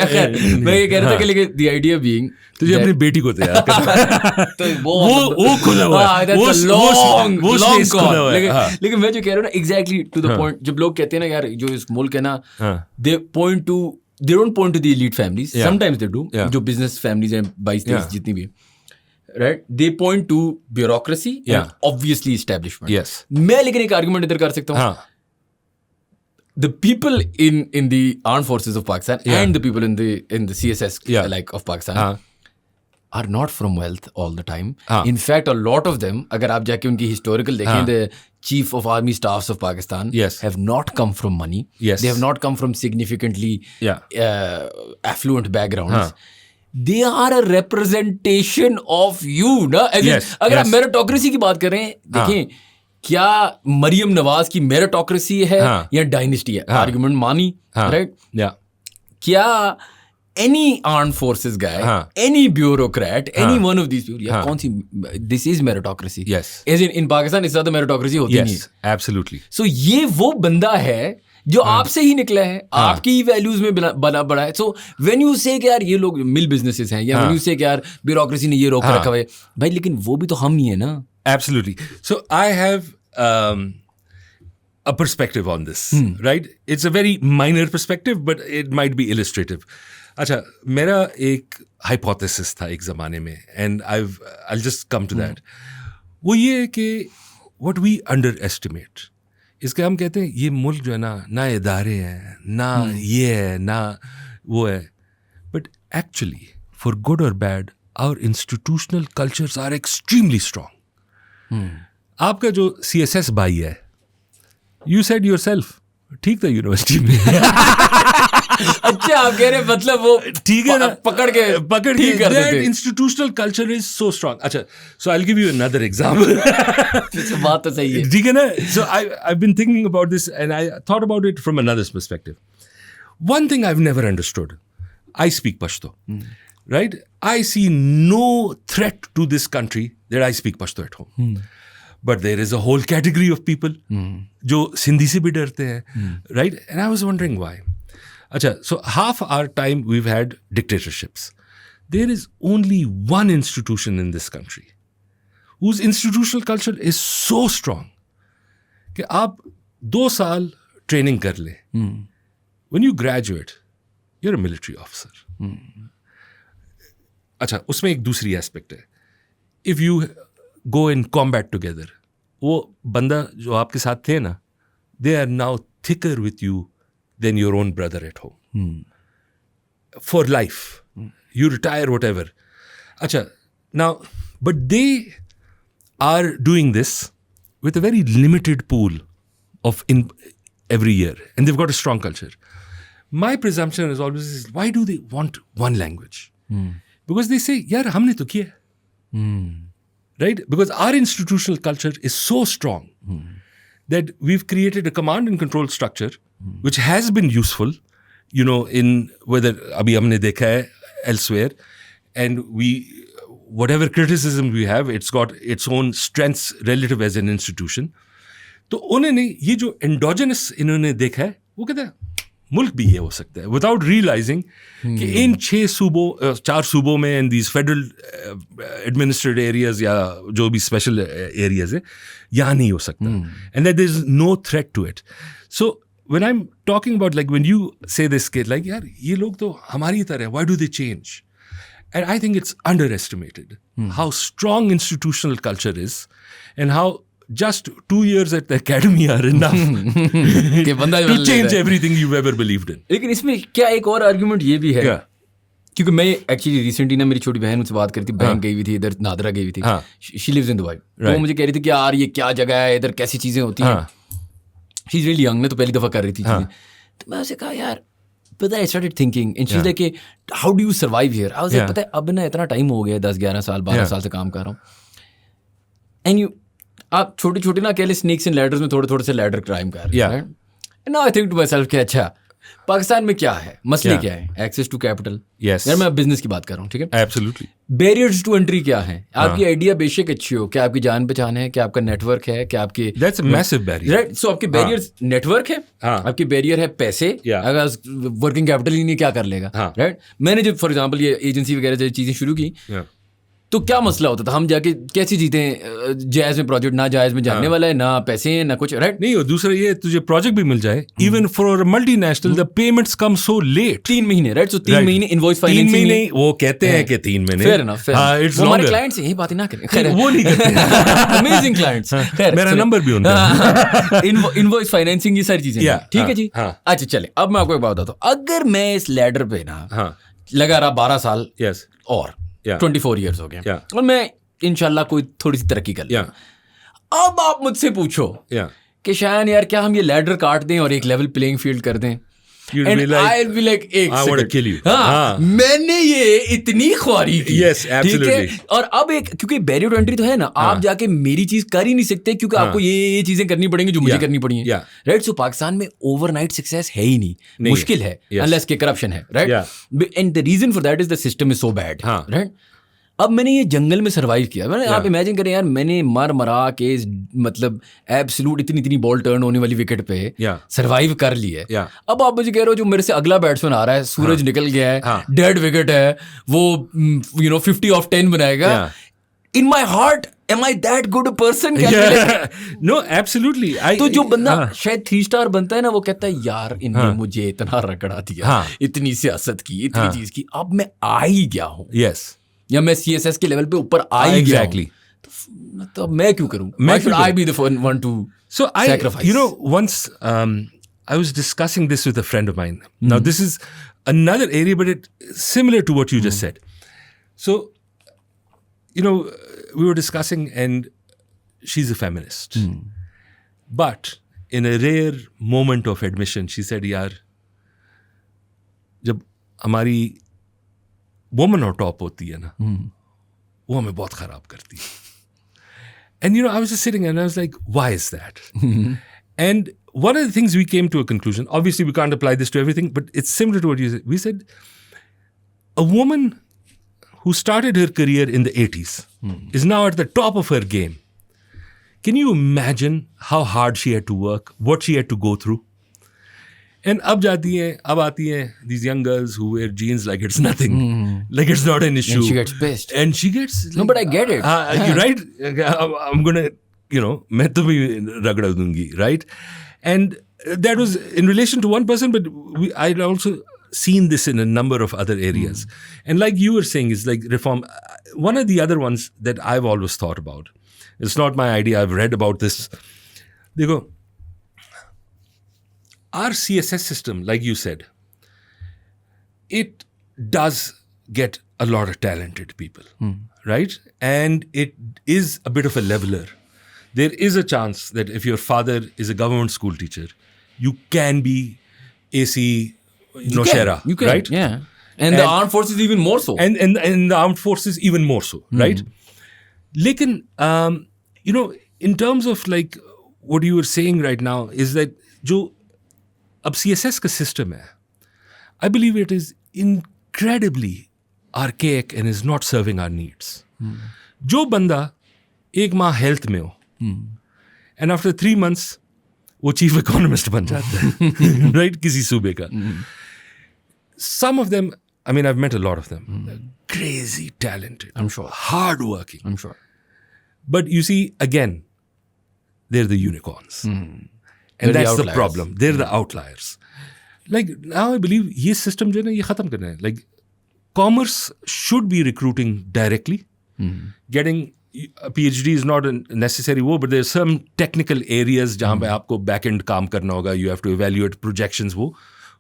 मैं ये कह रहा था कि लेकिन the idea being, तुझे अपनी बेटी को तैयार करना, तो वो खुला हुआ है, वो स्पेस खुला हुआ है। लेकिन मैं जो कह रहा हूँ ना, एग्जैक्टली टू द पॉइंट, जब लोग कहते हैं ना यार जो इस मुल्क है ना, they don't point to the elite families, sometimes they do, जो business families हैं 22-23 जितनी भी, right, they point to bureaucracy and obviously establishment. Yes. मैं लेकिन एक argument इधर कर सकता हूँ, the people in the armed forces of Pakistan and the people in the CSS like of Pakistan are not from wealth all the time. In fact, a lot of them, अगर आप जाके उनकी historical देखें, the chief of army staffs of Pakistan have not come from money. They have not come from significantly affluent backgrounds. They are a representation of you, ना? अगर आप meritocracy की बात कर रहे हैं, देखें क्या मरियम नवाज की मेरिटोक्रेसी है या डायनेस्टी है, आर्गुमेंट मानी, राइट? क्या any armed forces guy, any bureaucrat, any one of these people, कौन सी, this is meritocracy. Yes. As in Pakistan इस ज़्यादा meritocracy होती नहीं है. Yes, absolutely. So ये वो बंदा है जो आपसे ही निकला है, आपकी ही वैल्यूज में बना बड़ा है. So when you say कि यार ये लोग मिल बिजनेसेस हैं, या when you say कि यार ब्यूरोक्रेसी ने ये रोक रखा हुआ है, भाई लेकिन वो भी तो हम ही है ना. Absolutely. So I have a perspective on this, right? It's a very minor perspective, but it might be illustrative. अच्छा, मेरा एक हाइपोथेसिस था एक ज़माने में, and I'll just come to that. वो ये है कि what we underestimate, इसके हम कहते हैं ये मुल्क जो है ना इदारे हैं, ना ये है, ना वो है, बट एक्चुअली फॉर गुड और bad our institutional cultures are extremely strong. आपका जो CSS भाई है, यू सेड योरसेल्फ, ठीक था यूनिवर्सिटी में. अच्छा, आप कह रहे मतलब वो ठीक है ना, पकड़ के ठीक कर देते हैं. Institutional culture is so strong. अच्छा, so I will give you another example. बात तो सही है, ठीक है ना. So I have been thinking about this and I thought about it from another perspective. One thing I have never understood, I speak Pashto, right? I see no threat to this country that I speak Pashto at home. But there is a whole category of people जो सिंधी से भी डरते हैं, right? And I was wondering why. अच्छा, so half our time we've had dictatorships. There is only one institution in this country whose institutional culture is so strong कि आप 2 साल training कर ले. When you graduate, you're a military officer. अच्छा, उसमें एक दूसरी एस्पेक्ट है. If you go in combat together, वो बंदा जो आपके साथ थे ना, they are now thicker with you than your own brother at home. For life. You retire, whatever. Acha, now, but they are doing this with a very limited pool of in every year, and they've got a strong culture. My presumption is always, why do they want one language? Because they say, yaar, humne to kiya. Right? Because our institutional culture is so strong that we've created a command and control structure which has been useful, you know, in whether abhi humne dekha hai elsewhere, and whatever criticism we have, it's got its own strengths relative as an institution. तो उन्होंने ये जो endogenous इन्होंने देखा है, वो कहते हैं मुल्क भी ये हो सकता है, विदाउट रियलाइजिंग कि इन 4 सूबों में in these federal administrated areas या जो भी स्पेशल एरियाज है, यहाँ नहीं हो सकता, and that there is no threat to it. So when I am talking about, like when you say this के, लाइक यार ये लोग तो हमारी तरह, why do they change? And I think it's underestimated how strong institutional culture is and how just 2 years at the academy are enough to change everything you've ever believed in. लेकिन इसमें क्या एक और argument ये भी है, क्योंकि मैं एक्चुअली रिसेंटली ना मेरी छोटी बहन मुझसे बात करी थी, बहन गई हुई थी इधर, नादरा गई हुई थी, शी लिव्स इन दुबई. वो मुझे कह रही थी कि यार ये क्या जगह है, इधर कैसी चीजें होती हैं. शी इज रियली यंग, ने तो पहली दफा कर रही थी चीजें. तो मैं उसे कहा यार पता है, I started thinking and she's like, how do you survive here? I was like, पता है अब ना इतना टाइम हो गया, 10-11 साल 12 साल से काम कर रहा हूँ, एंड आप छोटे छोटे ना अकेले स्नेक्स एंड लैडर्स में थोड़े से लैडर क्राइम कर रहे हैं. Now I think to myself कि अच्छा पाकिस्तान में क्या है, मसले क्या है? Access to capital. यार मैं बिजनेस की बात कर रहा हूँ, ठीक है? एब्सोल्युटली. बैरियर्स टू एंट्री क्या है? आपकी आइडिया बेशक अच्छी हो, क्या आपकी जान पहचान है, क्या आपका नेटवर्क है, क्या आपकी, that's a massive barrier, right? So आपके बैरियर्स नेटवर्क है, आपकी बैरियर है पैसे. अगर वर्किंग कैपिटल ही नहीं, क्या कर लेगा, राइट? मैंने जब फॉर एग्जाम्पल ये एजेंसी वगैरह जैसी चीजें शुरू की, तो क्या मसला होता था, हम जाके कैसे जीते हैं, जायज में प्रोजेक्ट, ना जायज में जाने वाला है, ना पैसे हैं ना कुछ, राइट? नहीं हो. दूसरा ये तुझे प्रोजेक्ट भी मिल जाए, even for multinational the payments come so let, 3 महीने, राइट? सो 3 महीने इनवॉइस फाइनेंसिंग. 3 महीने वो कहते हैं कि 3 महीने, फेयर इनफ. हमारे क्लाइंट्स यही बातें ना करें, खैर वो नहीं करते. अमेजिंग क्लाइंट्स, खैर मेरा नंबर भी उनका. इनवॉइस फाइनेंसिंग, ये सारी चीजें, ठीक है जी. अच्छा चले, अब मैं आपको एक बात बताता हूँ. अगर मैं इस लैडर पे ना लगा रहा 12 साल और 24 ईयर्स हो गए, और मैं इंशाल्लाह कोई थोड़ी सी तरक्की कर लिया, अब आप मुझसे पूछो कि शायद यार क्या हम ये लैडर काट दें और एक लेवल प्लेइंग फील्ड कर दें? I'll be like, एक I want to kill you. मैंने ये इतनी ख्वारी की, yes, absolutely. ठीक है? और अब एक, क्योंकि बैरियर टू एंट्री तो है ना, आप जाके मेरी चीज कर ही नहीं सकते, क्योंकि आपको ये चीजें करनी पड़ेंगी जो मुझे करनी पड़ी है, राइट? सो पाकिस्तान में ओवरनाइट सक्सेस है ही नहीं, मुश्किल है, अनलेस के करप्शन है, राइट? And the reason for that is the system is so bad, right? अब मैंने ये जंगल में सर्वाइव किया, मैंने आप इमेजिन करें यार, मैंने मरा के मतलब एब्सोल्यूट इतनी बॉल टर्न होने वाली विकेट पे सर्वाइव कर ली है. अब आप मुझे कह रहे हो जो मेरे से अगला बैट्समैन आ रहा है, सूरज निकल गया है, डेड विकेट है, वो 50 ऑफ 10 बनाएगा. In my heart am I that good a person? No, absolutely. तो जो बंदा शायद 3 स्टार बनता है ना, वो कहता है यार इनने मुझे इतना रगड़ा दिया, इतनी सियासत की, इतनी चीज की, अब मैं आ ही गया हूँ. Yes. या मैं CSS के लेवल पे ऊपर आ ही गया हूँ. तो मैं क्यों करूँ? Why should I be the one to sacrifice? You know, once I was discussing this with a friend of mine. Now, this is another area, but it's similar to what you just said. So, you know, we were discussing, and she's a feminist. But in a rare moment of admission, she said, yaar, जब हमारी woman on top होती है ना, वो हमें बहुत खराब करती है. And you know, I was just sitting and I was like, why is that? And one of the things we came to a conclusion, obviously we can't apply this to everything, but it's similar to what you said. We said, a woman who started her career in the 80s is now at the top of her game. Can you imagine how hard she had to work, what she had to go through? And अब आती हैं these young girls who wear jeans like it's nothing, like it's not an issue. And she gets pissed. And she gets like, no, but I get it. You're right. I'm gonna, you know, मैं तो भी रगड़ा दूंगी, right? And that was in relation to one person, but I'd also seen this in a number of other areas. And like you were saying, it's like reform. One of the other ones that I've always thought about. It's not my idea. I've read about this. देखो, our CSS system, like you said, it does get a lot of talented people, right? And it is a bit of a leveler. There is a chance that if your father is a government school teacher, you can be AC Nowshera, right? Yeah. And the armed forces even more so. And the armed forces even more so, right? Lekin, you know, in terms of like what you were saying right now is that जो अब CSS का system है, I believe it is incredibly archaic and is not serving our needs. जो बंदा एक माह health में हो, and after 3 months वो chief economist बन जाता है, right? किसी सूबे का. Some of them, I mean, I've met a lot of them. They're crazy talented. I'm sure. Hardworking. I'm sure. But you see, again, they're the unicorns. And They're that's the the problem. They're the outliers. Like, now I believe this system जो है ना ये खत्म करना है. Like, commerce should be recruiting directly. Getting a PhD is not a necessary wo, but there's some technical areas जहाँ पे आपको back-end काम करना होगा. You have to evaluate projections वो.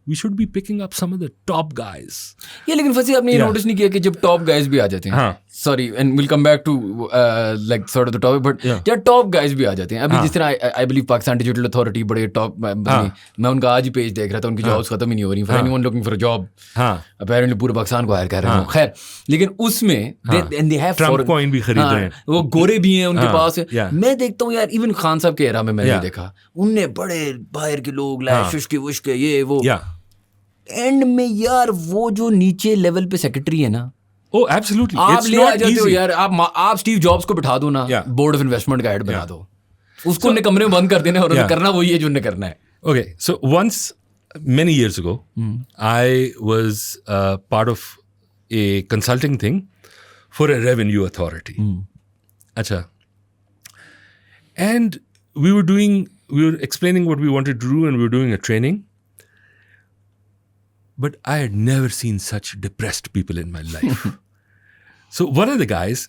We should be picking up some of the top guys. Yeah, लेकिन फंसी आपने ये नोटिस नहीं किया कि जब टॉप गाइज भी आ जाते हैं, sorry and will come back to like sort of the topic, but जब टॉप गाइज भी आ जाते हैं, अभी जिस तरह I believe Pakistan Digital Authority बड़े टॉप, मैं उनका आज ही पेज देख रहा था, उनकी जॉब्स खत्म ही नहीं हो रही, for anyone looking for a job, apparently पूरे पाकिस्तान को हायर कर रहे हैं. खैर, लेकिन उसमें and they have Trump coin भी खरीद रहे हैं, वो गोरे भी हैं उनके पास. मैं देखता हूँ यार, इवन खान साहब के एरा में मैंने देखा, उनने बड़े बाहर के लोग लाए, शुष्के वुष्के ये वो. एंड में यार वो जो नीचे लेवल पे सेक्रेटरी है ना, oh absolutely, आप ले आ जाते हो यार, आप स्टीव जॉब्स को बिठा दो ना, बोर्ड ऑफ इन्वेस्टमेंट का हेड बना दो, उसको उन्हें कमरे में बंद कर देना और करना वही है जो उन्हें करना है. Okay, so once many years ago, I was part of a consulting thing for a revenue authority. Acha. And we were explaining what we wanted to do, and we were doing a training. But I had never seen such depressed people in my life. So one of the guys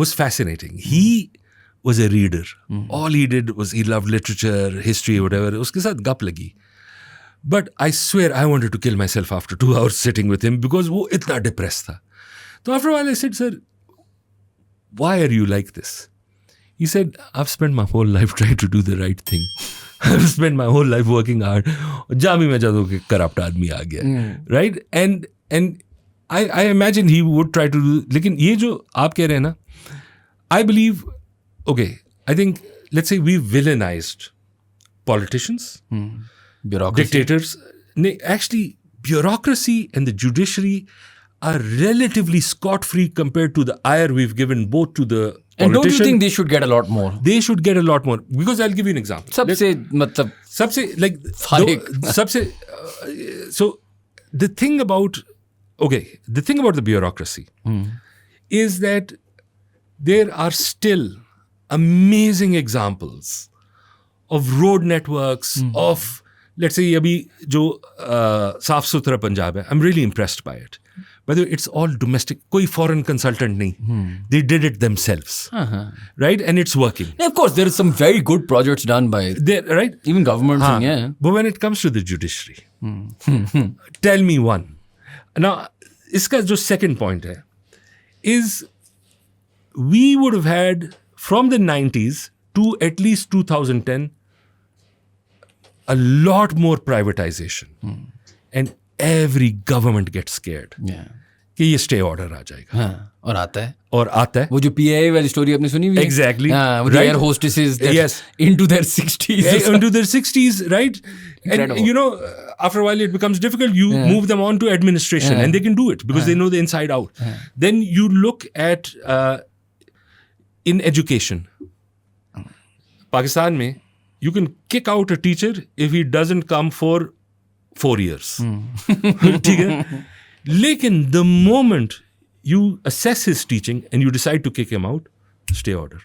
was fascinating. He was a reader. All he did was he loved literature, history, whatever. Uske saath gap lagi. But I swear I wanted to kill myself after 2 hours sitting with him because wo itna depressed tha. So after a while I said, sir, why are you like this? He said, I've spent my whole life trying to do the right thing. I've spent my whole life working hard. Jami में जादू के corrupt आदमी आ गया, right? And I imagine he would try to do. लेकिन ये जो आप कह रहे हैं ना, I believe, okay, I think let's say we villainized politicians, bureaucracy, dictators. Actually, bureaucracy and the judiciary are relatively scot-free compared to the ire we've given both to the politician. And don't you think they should get a lot more? They should get a lot more. Because I'll give you an example. सबसे like so the thing about the bureaucracy is that there are still amazing examples of road networks, of let's say अभी जो साफ सुथरा पंजाब है, I'm really impressed by it. By the way, it's all domestic. कोई foreign consultant नहीं. They did it themselves, right? And it's working. Yeah, of course, there are some very good projects done by right? Even governments. Yeah. But when it comes to the judiciary, tell me one. Now, इसका जो second point है, is we would have had from the 90s to at least 2010 a lot more privatization, and every government gets scared कि ये stay order आ जाएगा. हाँ, और आता है. वो जो PIA वाली story आपने सुनी हुई है? Exactly. हाँ, वो air hostesses that into their 60s. Into their 60s, right? Incredible. And you know, after a while it becomes difficult. You move them on to administration, and they can do it because they know the inside out. Then you look at in education. Pakistan में you can kick out a teacher if he doesn't come for 4 years. ठीक है? लेकिन the moment you assess his teaching and you decide to kick him out, stay order.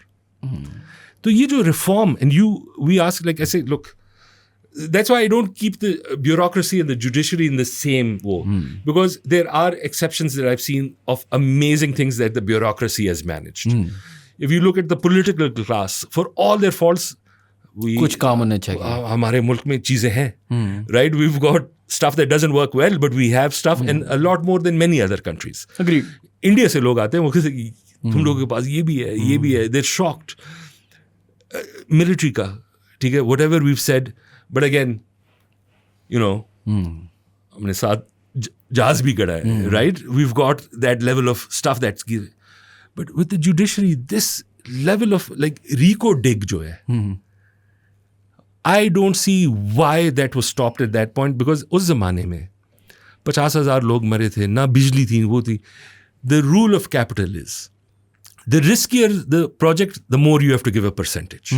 तो ये जो reform, and we ask, like I say, look, that's why I don't keep the bureaucracy and the judiciary in the same woe, because there are exceptions that I've seen of amazing things that the bureaucracy has managed. If you look at the political class, for all their faults, कुछ काम होने चाहिए. हमारे मुल्क में चीजें हैं, right? We've got stuff that doesn't work well, but we have stuff and a lot more than many other countries. Agreed. India से लोग आते हैं, वो कहते हैं तुम लोगों के पास ये भी है, ये भी है. They're shocked. Military का, ठीक है, whatever we've said, but again, you know, हमने साथ जहाज भी गड़ा है, right? We've got that level of stuff that's given. But with the judiciary, this level of like RICO dig जो है, I don't see why that was stopped at that point, because उस ज़माने में 50,000 लोग मरे थे, ना बिजली थी, वो थी. The rule of capital is, the riskier the project, the more you have to give a percentage.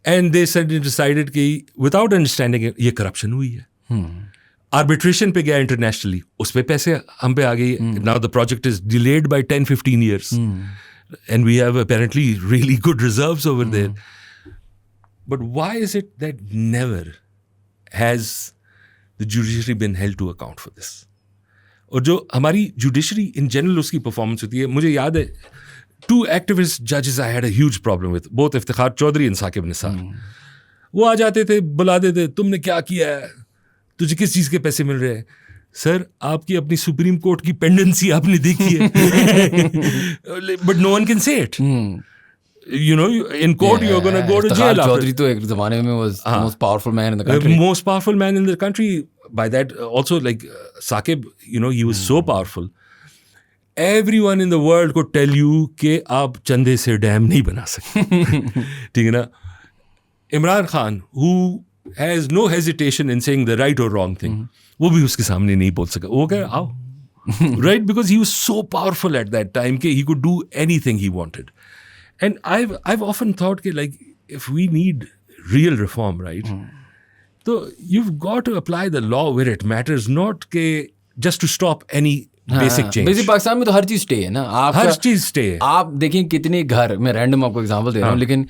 And they decided कि without understanding it, ये corruption हुई है. Arbitration पे गया internationally, उस पे पैसे हम पे आ गई. Now the project is delayed by 10-15 years. And we have apparently really good reserves over there. But why is it that never has the judiciary been held to account for this? और जो हमारी judiciary in general उसकी performance होती है, मुझे याद है 2 activist judges I had a huge problem with, both Iftikhar Chaudhary and Saqib Nisar. वो आ जाते थे, बुला देते, तुमने क्या किया है, तुझे किस चीज़ के पैसे मिल रहे हैं. सर, आपकी अपनी सुप्रीम कोर्ट की पेंडेंसी आपने देखी है. But no one can say it. You know, in court you're going to go to jail. Chaudhary तो एक ज़माने में was the most powerful man in the country. The most powerful man in the country. By that also, like Saqib, you know, he was so powerful. Everyone in the world could tell you कि आप चंदे से dam नहीं बना सकते. ठीक है ना? Imran Khan, who has no hesitation in saying the right or wrong thing, वो भी उसके सामने नहीं बोल सका. वो कह आओ. Right? Because he was so powerful at that time कि he could do anything he wanted. And I've often thought that, like, if we need real reform, right? So you've got to apply the law where it matters, not just to stop any basic change. Basic Pakistan में तो हर चीज stay है ना. हर चीज stay है. आप देखें कितने घर, मैं रैंडम आपको एग्जांपल दे रहा हूँ, लेकिन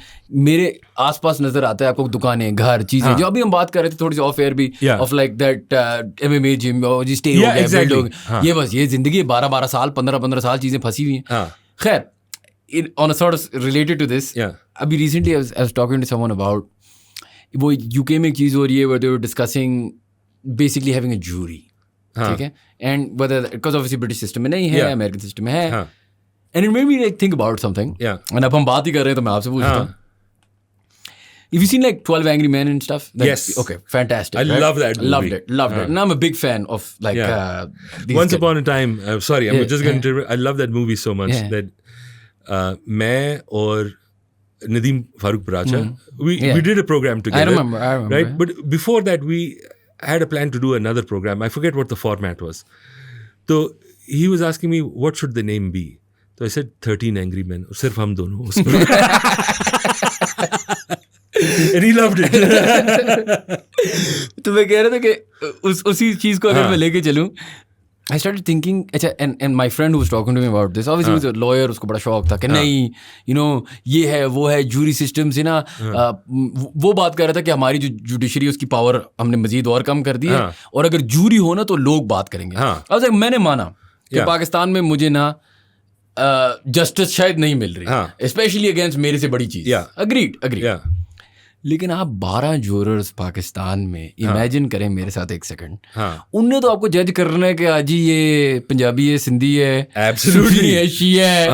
मेरे आसपास नजर आता है आपको दुकानें, घर, चीजें जो अभी हम बात कर रहे थे थोड़ी सी ऑफ एयर भी, off like that MMA gym जी स्टे हो गया, ये बस ये जिंदगी 12-12 साल 15-15 साल चीजें फंसी हुई हैं. खैर, on a sort of related to this, अभी recently I was talking to someone about वो UK में एक चीज़ हो रही है where they were discussing basically having a jury, ठीक है, and whether because obviously British system में नहीं है, American system में है, and it made me like think about something. And अब हम बात ही कर रहे हैं तो मैं आपसे पूछता हूँ. Have you seen like 12 Angry Men and stuff? Yes. Okay, fantastic. I love that movie. Loved it. And I'm a big fan of like Once Upon a Time. Sorry, I'm just going to. I love that movie so much that मैं और Nadeem Farooq Paracha, we did a program together. I remember. Right? But before that, we had a plan to do another program. I forget what the format was. So he was asking me, what should the name be? So I said, 13 Angry Men. सिर्फ हम दोनों उसमें. And he loved it. तो मैं कह रहा था कि उसी चीज़ को अगर मैं लेके चलूँ, I started thinking, अच्छा, and my friend who was talking to me about this, obviously he was a lawyer, उसको बड़ा शौक था कि नहीं, you know, ये है वो है, jury system से ना, वो बात कर रहा था कि हमारी जो जुडिशरी उसकी पावर हमने मजीद और कम कर दी है, और अगर जूरी हो ना तो लोग बात करेंगे. अब मैंने माना कि पाकिस्तान में मुझे ना जस्टिस शायद नहीं मिल रही, स्पेशली अगेंस्ट मेरे से बड़ी चीज. अग्रीड. लेकिन आप 12 जूरर्स पाकिस्तान में इमेजिन करें मेरे साथ एक सेकंड, उनने तो आपको जज करना है कि जी ये पंजाबी है, सिंधी है, सुन्नी है, शिया है,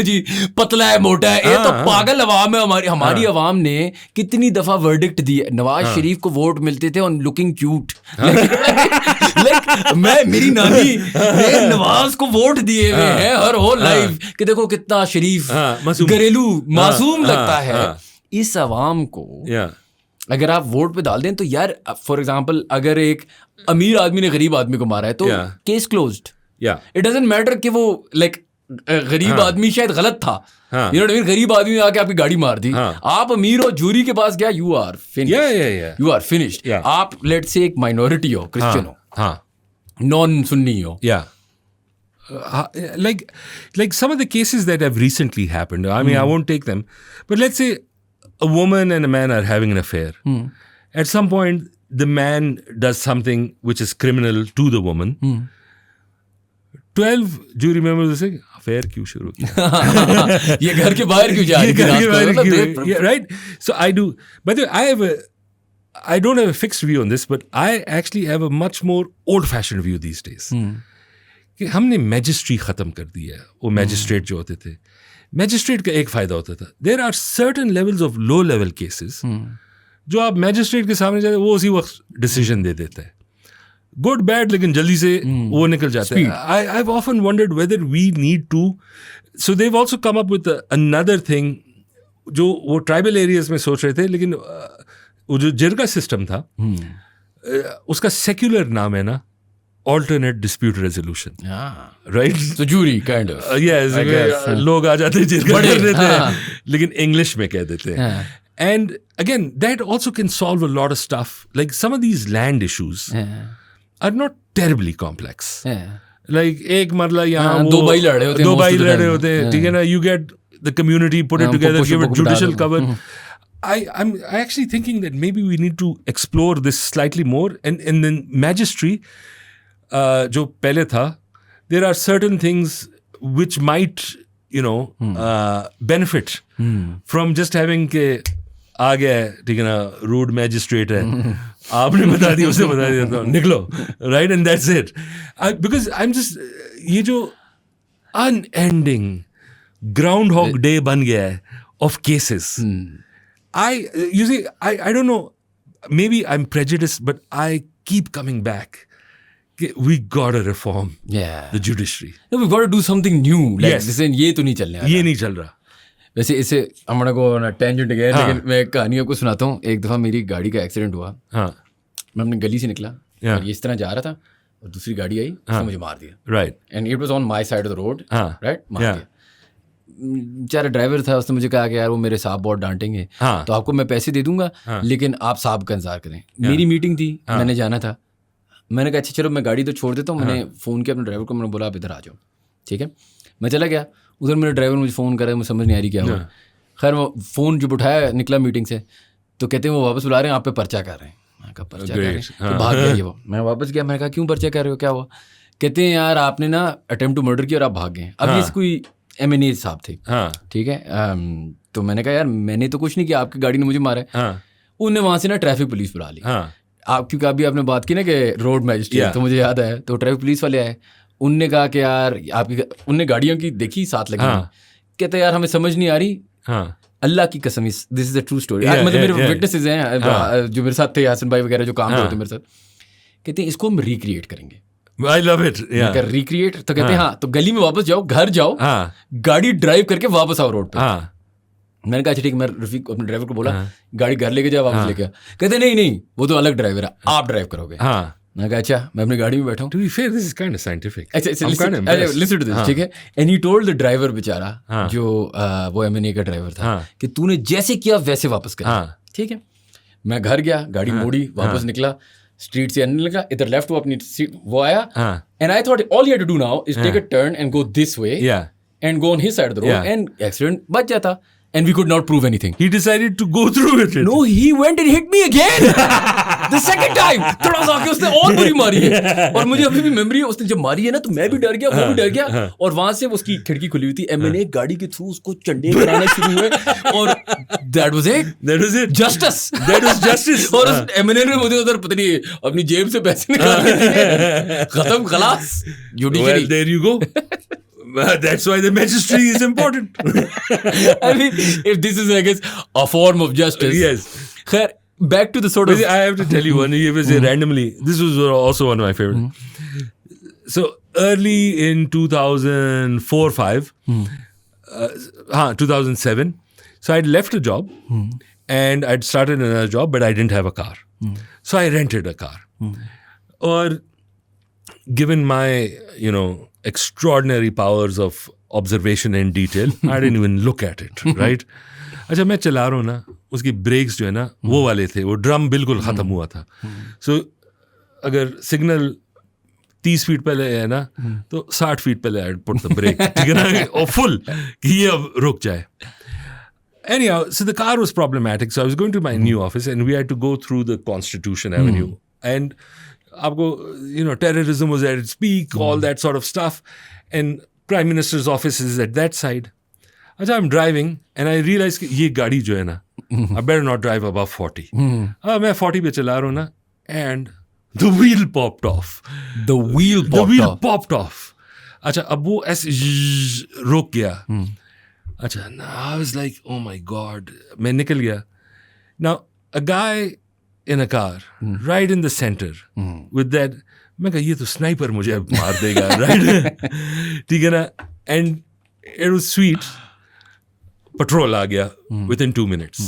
जी पतला है, मोटा है. ये तो पागल अवाम है. हमारी अवाम ने कितनी दफा वर्डिक्ट दी है. नवाज शरीफ को वोट मिलते थे ऑन लुकिंग क्यूट. मेरी नानी ने नवाज को वोट दिए हुए हैं हर होल लाइफ कि देखो कितना शरीफ, घरेलू, मासूम लगता है. इस अवाम को अगर आप वोट पे डाल दें तो यार, फॉर एग्जांपल अगर एक अमीर आदमी ने गरीब आदमी को मारा है तो case closed. It doesn't matter कि वो लाइक गरीब आदमी शायद गलत था, you know what I mean. गरीब आदमी ने आके आपकी गाड़ी मार दी, आप अमीर हो, जूरी के पास गया, यू आर फिनिश्ड. आप लेट्स से एक माइनॉरिटी हो, क्रिश्चियन हो, नॉन सुन्नी हो. Like some of the cases that have recently happened, I mean, I won't take them, but let's say a woman and a man are having an affair. At some point, the man does something which is criminal to the woman. 12 jury members say, affair क्यों शुरू किया? ये घर के बाहर क्यों जा रही है? Right? So I do. By the way, I don't have a fixed view on this, but I actually have a much more old-fashioned view these days. कि हमने मैजिस्ट्री ख़त्म कर दिया है. वो मैजिस्ट्रेट जो होते थे, मैजिस्ट्रेट का एक फ़ायदा होता था, there are certain levels of low level cases जो आप मैजिस्ट्रेट के सामने जाते वो उसी वक्त डिसीजन दे देता है, गुड बैड, लेकिन जल्दी से वो निकल जाता है. I have often wondered whether we need to, so they have also come up with another thing जो वो ट्राइबल एरियाज में सोच रहे थे, लेकिन वो जो जिरगा सिस्टम था उसका सेक्युलर नाम है ना alternate dispute resolution, right? So jury kind of. Yes, लोग आ जाते हैं जिरगा कर देते हैं, लेकिन English में कह देते हैं. And again, that also can solve a lot of stuff. Like some of these land issues are not terribly complex. Like एक मरला यहाँ वो दो भाई लड़े होते हैं, ठीक है ना? You get the community, put it together, give it judicial cover. I'm actually thinking that maybe we need to explore this slightly more. And then magistry, जो पहले था, there are certain things which might, you know, benefit from just having के आ गया है, ठीक है ना, rude magistrate है, आपने बता दिया, उसे बता दिया, तो निकलो, right, and that's it. Because I am just, ये जो अनएंडिंग ग्राउंड हॉग डे बन गया है of cases, you see, I don't know, maybe I'm prejudiced, but I keep coming back. We gotta reform the judiciary. No, we gotta do something new. Like, yes. ये तो नहीं चलने वाला. ये नहीं चल रहा. वैसे इसे हमारा को ना टेंजेंट गया, लेकिन मैं एक कहानी आपको सुनाता हूँ. एक दफ़ा मेरी गाड़ी का एक्सीडेंट हुआ. मैं अपनी गली से निकला, और ये इस तरह जा रहा था, और दूसरी गाड़ी आई, उसने मुझे मार दिया. Right. And it was on my side of the road. Right? मार दिया. बेचारा ड्राइवर था, उसने मुझे कहा कि यार वो मेरे साहब बहुत डांटेंगे, तो आपको मैं पैसे दे दूंगा, लेकिन आप साहब का इंतजार करें. मेरी मीटिंग थी, मैंने जाना था. मैंने कहा अच्छा चलो मैं गाड़ी तो छोड़ देता हूँ. मैंने फ़ोन किया अपने ड्राइवर को, मैंने बोला आप इधर आ जाओ, ठीक है. मैं चला गया उधर, मेरे ड्राइवर मुझे फ़ोन कर रहा है, मुझे समझ नहीं आ रही क्या हुआ. खैर वो फ़ोन जब उठाया, निकला मीटिंग से, तो कहते हैं वो वापस बुला रहे हैं, आप पे पर्चा कर रहे हैं. मैं कहा पर्चा कर रहे हैं, तो भाग गया वो. मैं वापस गया, मैंने कहा क्यों पर्चा कर रहे हो, क्या हुआ. कहते हैं यार आपने ना अटेम्प्ट टू मर्डर किया और आप भाग गए. अब ये कोई M&A साहब थे, ठीक है. तो मैंने कहा यार मैंने तो कुछ नहीं किया, आपकी गाड़ी ने मुझे मारा है. उनने वहाँ से ना ट्रैफिक पुलिस बुला ली. आप क्योंकि अभी आपने बात की ना कि रोड मैजिस्ट्रेट, तो मुझे याद आया, तो ट्रैफिक पुलिस वाले आए. उनने कहा कि यार आपकी, उनने गाड़ियों की देखी साथ लगी. कहते यार हमें समझ नहीं आ रही, अल्लाह की कसम, this is a true story. मतलब मेरे विटनेसेस हैं जो मेरे साथ थे, यासिन भाई वगैरह जो काम करते मेरे साथ. कहते हैं इसको हम रिक्रिएट करेंगे. I love it. रिक्रिएट तो कहते हैं हाँ, तो गली में वापस जाओ, घर जाओ, गाड़ी ड्राइव करके वापस आओ रोड पे. मैंने कहा अच्छा ठीक, मैं रफीक अपने ड्राइवर को बोला गाड़ी घर लेके जाओ, वापस लेके आओ. कहते नहीं वो तो अलग ड्राइवर है, आप ड्राइव करोगे. मैंने कहा अच्छा, मैं अपनी गाड़ी में बैठा हूँ. To be fair, this is kind of scientific. Listen to this, ठीक है. And he told the driver बेचारा जो वो M&A का ड्राइवर था कि तूने जैसे किया वैसे वापस कर, ठीक है. मैं घर गया, गाड़ी मोड़ी, वापस निकला, स्ट्रीट से आने लगा, इधर लेफ्ट, वो अपनी सीट वो आया, and I thought all he had to do now is take a turn and go this way and go on his side of the road, and accident बच जाता. And we could not prove anything. He decided to go through with it. No, he went and hit me again. The second time. थोड़ा सा आके उसने और बुरी मारी है. और मुझे अभी भी मेमोरी है, उसने जब मारी है ना तो मैं भी डर गया, वो भी डर गया. और वहां से उसकी खिड़की खुली हुई थी. मैंने गाड़ी के थ्रू उसको चंडे कराना शुरू हुए. और that was it. That was it. Justice. That was justice. और उस एमएनए ने मुझे उधर पता नहीं अपनी जेब से पैसे निकाल दिए. खत्म, खलास. Well, there you go. That's why the magistry is important. I mean, if this is, I guess, a form of justice. Yes. Khair, back to the sort of... I have to tell you one. You ever say randomly. This was also one of my favorite. So early in 2004-5, 2007. So I'd left a job and I'd started another job, but I didn't have a car. So I rented a car. Or given my, extraordinary powers of observation and detail, I didn't even look at it, right? अच्छा, मैं चला रहा हूँ ना, उसकी breaks जो है ना वो वाले थे, वो ड्रम बिल्कुल ख़त्म हुआ था. सो अगर सिग्नल 30 फीट पहले है ना तो 60 फीट पहले आई पुट द ब्रेक, ठीक है ना, और फुल कि ये अब रुक जाए. Anyhow, so the car was problematic. So I was going to my new office and we had to go through the Constitution Avenue. And आपको, terrorism was at its peak, all that sort of stuff. And Prime Minister's office is at that side. अच्छा, I'm driving and I realized कि ये गाड़ी जो है ना, I better not drive above 40. मैं 40 पे चला रहा हूँ ना, and the wheel popped off. The wheel popped off. अच्छा, अब वो ऐसे रुक गया. अच्छा, I was like, oh my God. मैं निकल गया. Now, a guy in a car, right in the center, with that, मैं कहा ये तो स्नाइपर मुझे मार देगा, right? ठीक है ना? And it was sweet. Patrol आ गया within 2 minutes.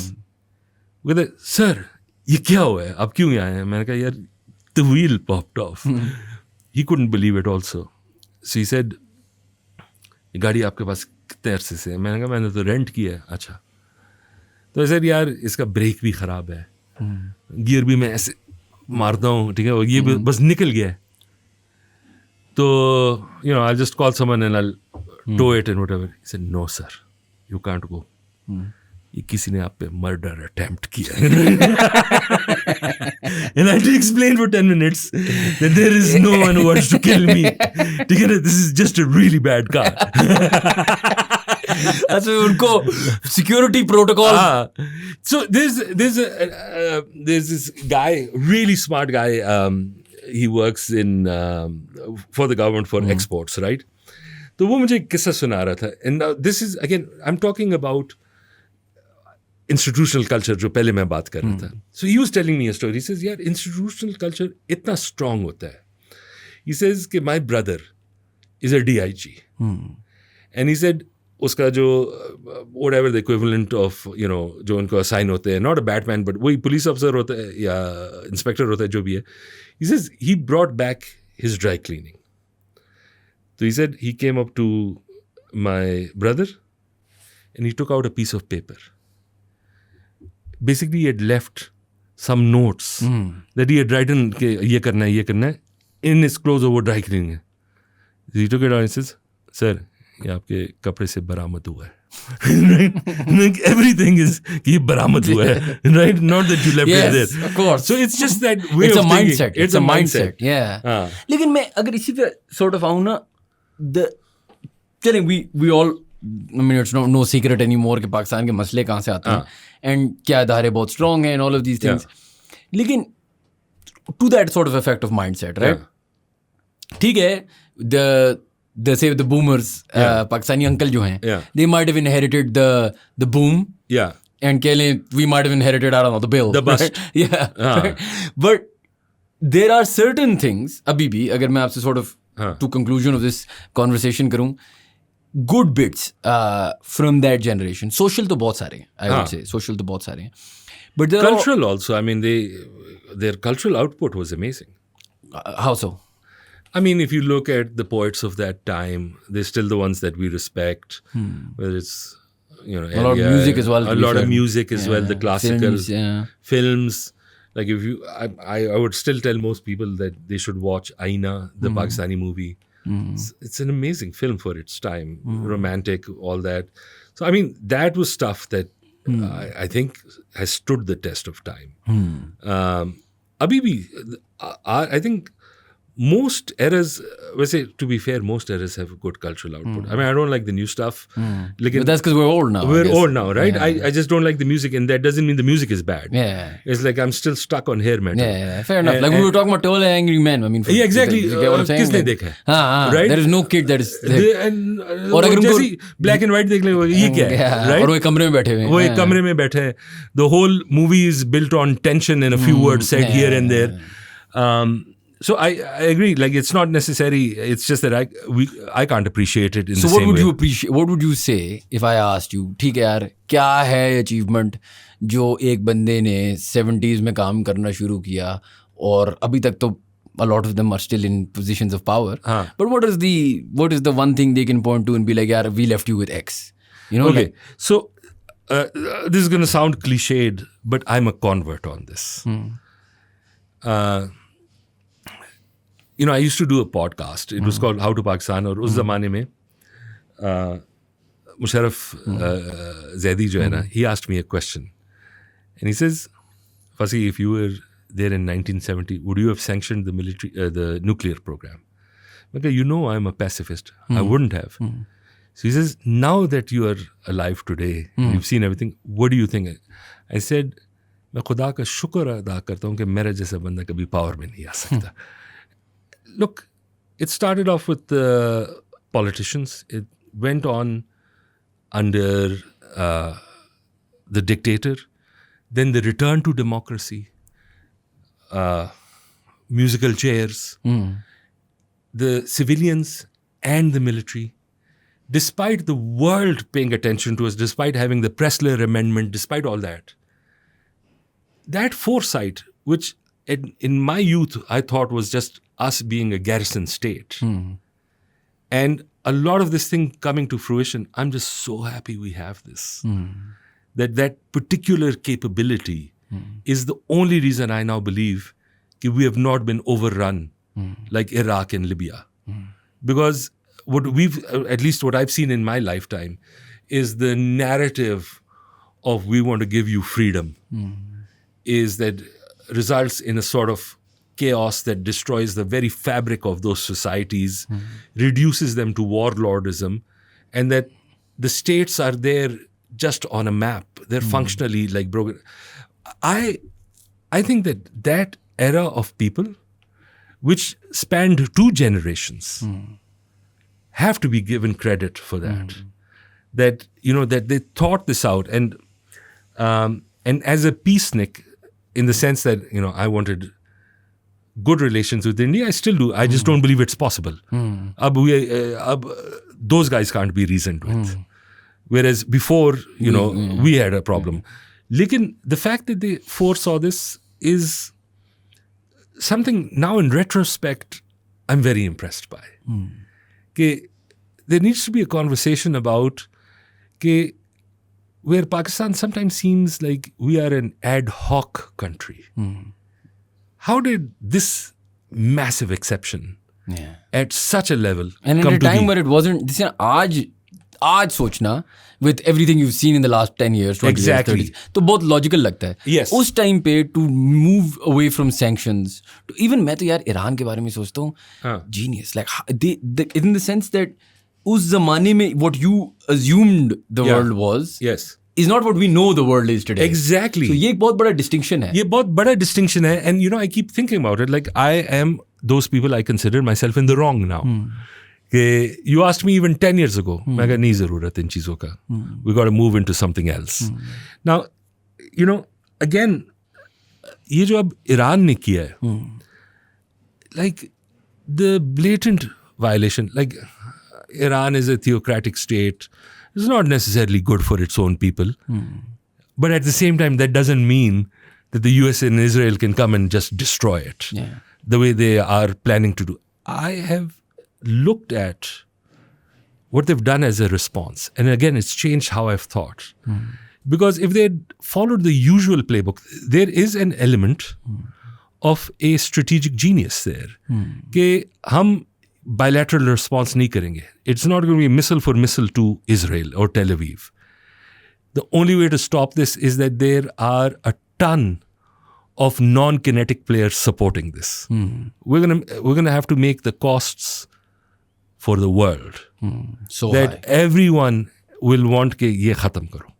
वो कहते, sir, ये क्या हुआ है? आप क्यों आए हैं? मैंने कहा यार, the wheel popped off. He couldn't believe it also. So he said, ये गाड़ी आपके पास कितने अरसे से है? मैंने कहा मैंने तो रेंट किया है. अच्छा. तो सर यार, इसका ब्रेक भी ख़राब है, गियर भी मैं ऐसे मारता हूँ, ठीक है, ये बस निकल गया है. तो I'll just call someone and I'll tow it and whatever. He said, no sir, you can't go. ये किसी ने आप पे मर्डर अटेम्प्ट किया. And I had to explain for 10 minutes that there is no one who wants to kill me. ठीक है ना, this is just a really bad car. अच्छा, उनको security protocol. So there's this guy, really smart guy. He works in for the government for exports, right? तो वो मुझे किस्सा सुना रहा था. And now this is again, I'm talking about institutional culture जो पहले मैं बात कर रहा था. So he was telling me a story. He says, यार, institutional culture इतना strong होता है. He says कि my brother is a DIG. And he said, उसका जो whatever the equivalent of जो उनको assign होते हैं, not a Batman but वही police officer होता है या inspector होता है, जो भी है. He says he brought back his dry cleaning. So he said he came up to my brother and he took out a piece of paper. Basically he had left some notes that he had written कि ये करना है in his clothes over dry cleaning. So he took it out and says, sir, ये आपके कपड़े से बरामद हुआ है. Right? Everything is कि बरामद हुआ है, right? Not that you left it there. Yes, of course. So it's just that way it's of a thinking. mindset. It's a mindset. Yeah. लेकिन मैं अगर इसी पे sort of आऊँ ना, we all, I mean, it's no secret anymore कि पाकिस्तान के मसले कहाँ से आते हैं and क्या इदारे बहुत strong हैं and all of these things. लेकिन to that sort of effect of mindset, right? ठीक है, the boomers, Pakistani uncle जो हैं, they might have inherited the boom. Yeah. And we might have inherited, I don't know, the bill. The bust. Right? Yeah. But there are certain things, अभी भी, अगर मैं आपसे sort of to conclusion of this conversation करूँ, good bits from that generation. Social तो बहुत सारे हैं, I would say. Social तो बहुत सारे हैं. But cultural also. I mean, their cultural output was amazing. How so? I mean, if you look at the poets of that time, they're still the ones that we respect. Whether it's, a lot of music as well. A lot of music as well. The classical films. Like if you, I would still tell most people that they should watch Aina, the Pakistani movie. It's an amazing film for its time, romantic, all that. So I mean, that was stuff that I think has stood the test of time. Abhi bhi, I think most eras, to be fair, most eras have a good cultural output. I mean, I don't like the new stuff. But that's because we're old now. We're old now, right? I just don't like the music, and that doesn't mean the music is bad. Yeah. It's like I'm still stuck on hair metal. Yeah, fair enough. Like we were talking about Tall Angry Men. I mean, yeah, exactly. You get what I'm saying? Kisne dekha hai? Right? There is no kid that is... और अगर जैसे black and white देख ले ये क्या है? Right? और वो एक कमरे में बैठे हुए हैं. वो एक कमरे में बैठे हैं. The whole movie is built on tension and a few words said here and there. So I agree. Like it's not necessary. It's just that I can't appreciate it in the same way. So what would you appreciate? What would you say if I asked you? ठीक है यार, क्या है achievement जो एक बंदे ने 70s में काम करना शुरू किया और अभी तक तो a lot of them are still in positions of power. But what is the one thing they can point to and be like, यार, we left you with X. You know? Okay. So this is going to sound cliched, but I'm a convert on this. You know, I used to do a podcast. It was called How to Pakistan. और उस ज़माने में मुशर्रफ ज़ैदी जो है ना, he asked me a question. And he says, Fasi, if you were there in 1970, would you have sanctioned the nuclear program? Okay, you know I'm a pacifist. I wouldn't have. So he says, now that you are alive today, you've seen everything, what do you think? I said, मैं खुदा का शुक्र अदा करता हूँ कि मेरा जैसा बंदा कभी पावर में नहीं आ सकता. Look, it started off with the politicians. It went on under the dictator. Then the return to democracy. Musical chairs. The civilians and the military. Despite the world paying attention to us, despite having the Pressler Amendment, despite all that, that foresight, which in my youth I thought was just us being a garrison state. And a lot of this thing coming to fruition, I'm just so happy we have this. That particular capability is the only reason I now believe that we have not been overrun like Iraq and Libya. Because at least what I've seen in my lifetime, is the narrative of we want to give you freedom, is that results in a sort of chaos that destroys the very fabric of those societies, reduces them to warlordism, and that the states are there just on a map. They're functionally like broken. I think that era of people, which spanned 2 generations, have to be given credit for that. That, you know, that they thought this out. And as a peacenik, in the sense that, you know, I wanted good relations with India, I still do. I just don't believe it's possible. Those guys can't be reasoned with. Whereas before, you know, we had a problem. Lekin, the fact that they foresaw this is something now in retrospect I'm very impressed by. There needs to be a conversation about where Pakistan sometimes seems like we are an ad hoc country. How did this massive exception at such a level and come at a to time be? Where it wasn't, this आज सोचना with everything you've seen in the last 10 years, 20 exactly. years, 30 तो बहुत logical लगता है. Yes. उस time पे to move away from sanctions, to even मैं तो यार ईरान के बारे में सोचता हूँ, genius, like they in the sense that उस ज़माने में what you assumed the world was, is not what we know the world is today. Exactly. So ये एक बहुत बड़ा distinction है. ये बहुत बड़ा distinction है, and you know I keep thinking about it, like I am those people, I consider myself in the wrong now. You asked me even 10 years ago, मैं कहा नहीं ज़रूरत इन चीज़ों का. We got to move into something else. Now, you know, again, ये जो अब Iran ने किया है, like the blatant violation, like Iran is a theocratic state. It's not necessarily good for its own people. But at the same time, that doesn't mean that the US and Israel can come and just destroy it the way they are planning to do. I have looked at what they've done as a response. And again, it's changed how I've thought. Because if they had followed the usual playbook, there is an element of a strategic genius there. कि हम bilateral response नहीं करेंगे. It's not going to be missile for missile to Israel or Tel Aviv. The only way to stop this is that there are a ton of non-kinetic players supporting this. We're gonna have to make the costs for the world so that high. everyone will want ke ye khatam karo.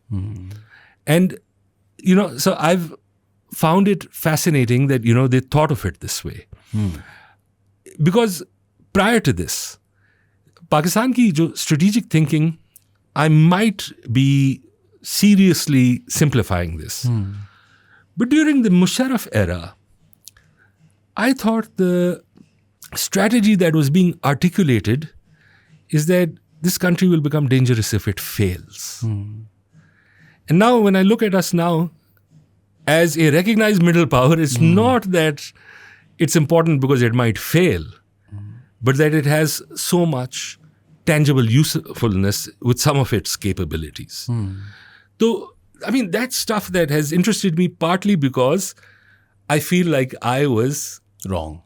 And so I've found it fascinating that they thought of it this way. Because prior to this, Pakistan ki jo strategic thinking, I might be seriously simplifying this. But during the Musharraf era, I thought the strategy that was being articulated is that this country will become dangerous if it fails. And now when I look at us now, as a recognized middle power, it's not that it's important because it might fail, but that it has so much tangible usefulness with some of its capabilities. So, I mean, that's stuff that has interested me partly because I feel like I was wrong.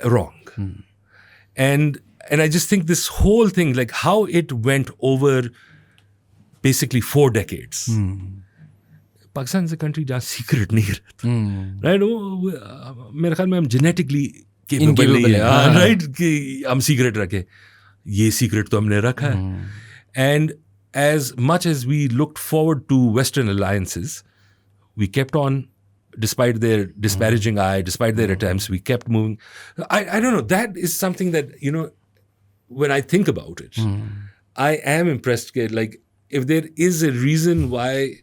And I just think this whole thing, like how it went over basically 4 decades. Pakistan is a country जहाँ secret नहीं रहता, right? मेरे ख्याल में हम genetically capable नहीं है, right? कि हम secret रखें. ये secret तो हमने रखा है. And as much as we looked forward to Western alliances, we kept on, despite their disparaging eye, despite their attempts, we kept moving. I don't know. That is something that, when I think about it, I am impressed. Like, if there is a reason why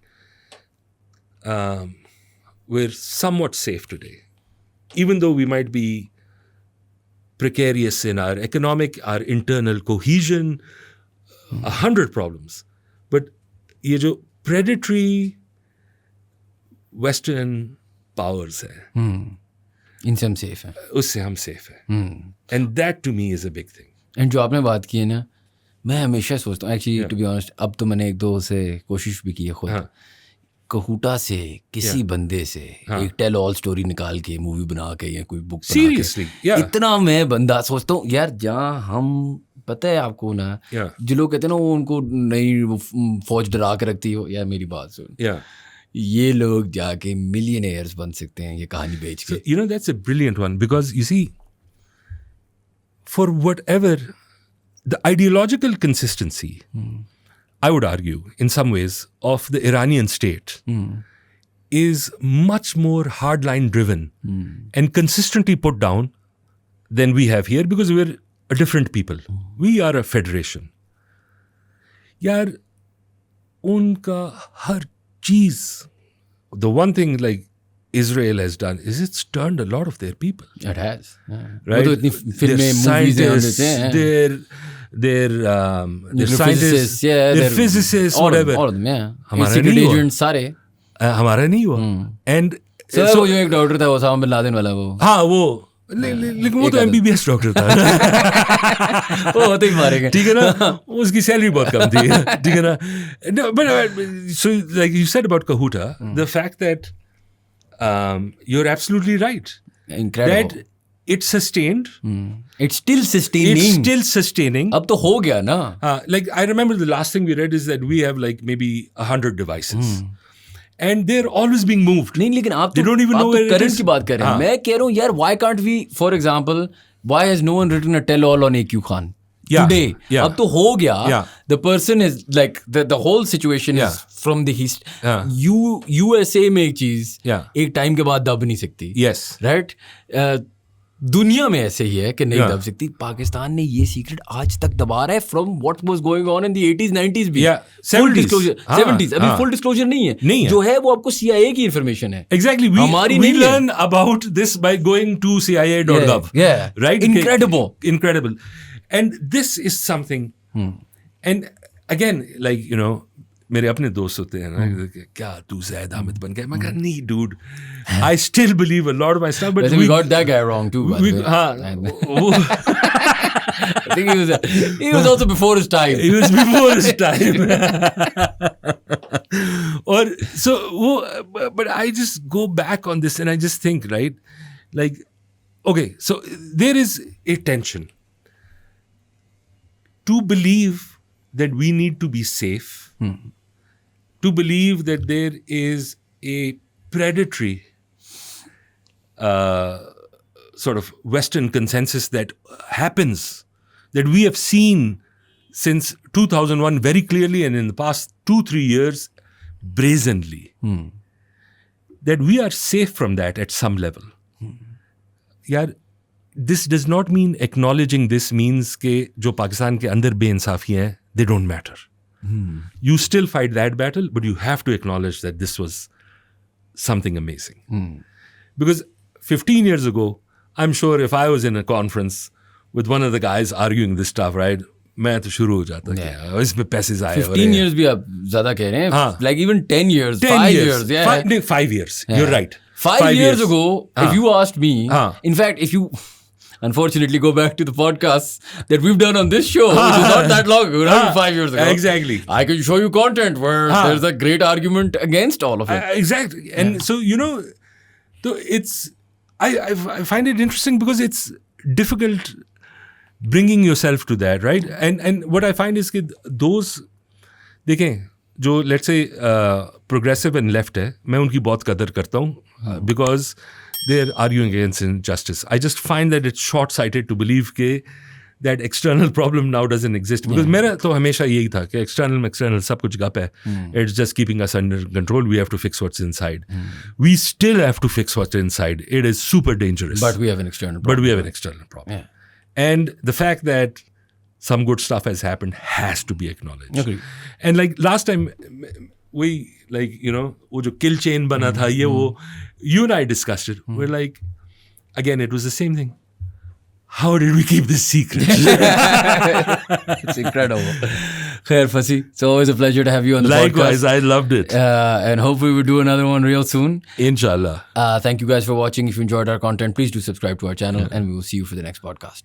we're somewhat safe today, even though we might be precarious in our economic, our internal cohesion, 100 problems. But ये जो predatory Western powers है, इनसे हम safe हैं, उससे हम safe हैं. And that to me is a big thing. And जो आपने बात की है ना, मैं हमेशा सोचता हूँ, एक्चुअली टू बी ऑनेस्ट, अब तो मैंने 1-2 से कोशिश भी की है खुद, कहूटा से किसी बंदे से एक टेल ऑल स्टोरी निकाल के मूवी बना के या कोई बुक Seriously, इतना मैं बंदा सोचता हूँ यार, जहाँ हम, पता है आपको ना, जो लोग कहते हैं ना वो उनको नई फौज डरा के रखती हो, यार मेरी बात सुन, ये लोग जाके मिलियनेयर्स बन सकते हैं ये कहानी बेच के. That's a brilliant one, because you see, for whatever the ideological consistency, I would argue, in some ways, of the Iranian state is much more hardline driven and consistently put down than we have here, because we're a different people. We are a federation. Yaar, unka har cheez. The one thing like Israel has done is it's turned a lot of their people. It has. Right? Their scientists, their scientists, their physicists, whatever. All of them, yeah. हमारा secret नहीं हुआ. agents सारे. हमारा नहीं हुआ. And so वो जो एक डॉक्टर था, ओसामा बिन लादेन वाला वो. हाँ वो. लेकिन वो तो MBBS डॉक्टर था. वो होते ही मारेंगे. ठीक है ना? उसकी सैलरी बहुत कम थी. ठीक है ना? No, but so like you said about Kahuta, the fact that you're absolutely right. Incredible. That it sustained. It's still sustaining. It's still sustaining. अब तो हो गया ना. Like I remember the last thing we read is that we have like maybe 100 devices. And they're always being moved. नहीं, लेकिन आप They don't even know where it current is. की बात कर रहे हैं. मैं कह रहा हूँ यार, why can't we, for example, why has no one written a tell all on AQ Khan today? अब तो हो गया. The person is like the whole situation is from the east. USA में एक चीज एक टाइम के बाद दब नहीं सकती. Yes. Right? दुनिया में ऐसे ही है कि नहीं दब सकती. पाकिस्तान ने ये सीक्रेट आज तक दबा रहा है from what was going on in the 80s 90s भी. फुल डिस्क्लोजर 70s अभी फुल डिस्क्लोजर नहीं है. जो है वो आपको CIA की इंफॉर्मेशन है. Exactly. We learn about this by going to CIA.gov. Yeah. Right? Incredible. And this is something. And again, like, मेरे अपने दोस्त होते हैं ना, क्या तू ज़ैद अहमद बन गया? मैं कहा नहीं dude, I still believe a lot of my stuff, but we got that guy wrong too. I think he was also before his time. He was before his time. Or so, but I just go back on this and I just think, right? Like, okay, so there is a tension to believe that we need to be safe, to believe that there is a predatory sort of Western consensus that happens, that we have seen since 2001 very clearly and in the past 2-3 years brazenly, that we are safe from that at some level. यार, this does not mean acknowledging this means कि जो पाकिस्तान के अंदर बेइंसाफी हैं, they don't matter. You still fight that battle, but you have to acknowledge that this was something amazing. Because 15 years ago, I'm sure if I was in a conference with one of the guys arguing this stuff, right, मैं तो शुरू हो जाता कि इसमें पैसे आए. 15 years भी आप ज़्यादा कह रहे हैं. Like even 10 years, 5 years. Yeah. 5 years. You're right. 5 years ago, if you asked me, in fact, if you unfortunately go back to the podcasts that we've done on this show, which is not that long ago, not 5 years ago. Exactly. I can show you content where there's a great argument against all of it. Exactly. And so, so it's, I find it interesting because it's difficult bringing yourself to that, right? And what I find is that those, देखें, जो let's say progressive and left है, मैं उनकी बहुत कदर करता हूँ because they're arguing against injustice. I just find that it's short-sighted to believe that external problem now doesn't exist. Because मेरा तो हमेशा यही था कि external सब कुछ गप है. It's just keeping us under control. We have to fix what's inside. We still have to fix what's inside. It is super dangerous. But we have an external problem. Yeah. And the fact that some good stuff has happened has to be acknowledged. Agreed. And like last time, we वो जो kill chain बना था, ये वो, you and I discussed it. We're like, again, it was the same thing. How did we keep this secret? It's incredible. Khair Fasi, it's always a pleasure to have you on the podcast. Likewise, I loved it. And hopefully we'll do another one real soon. Inshallah. Thank you guys for watching. If you enjoyed our content, please do subscribe to our channel and we will see you for the next podcast.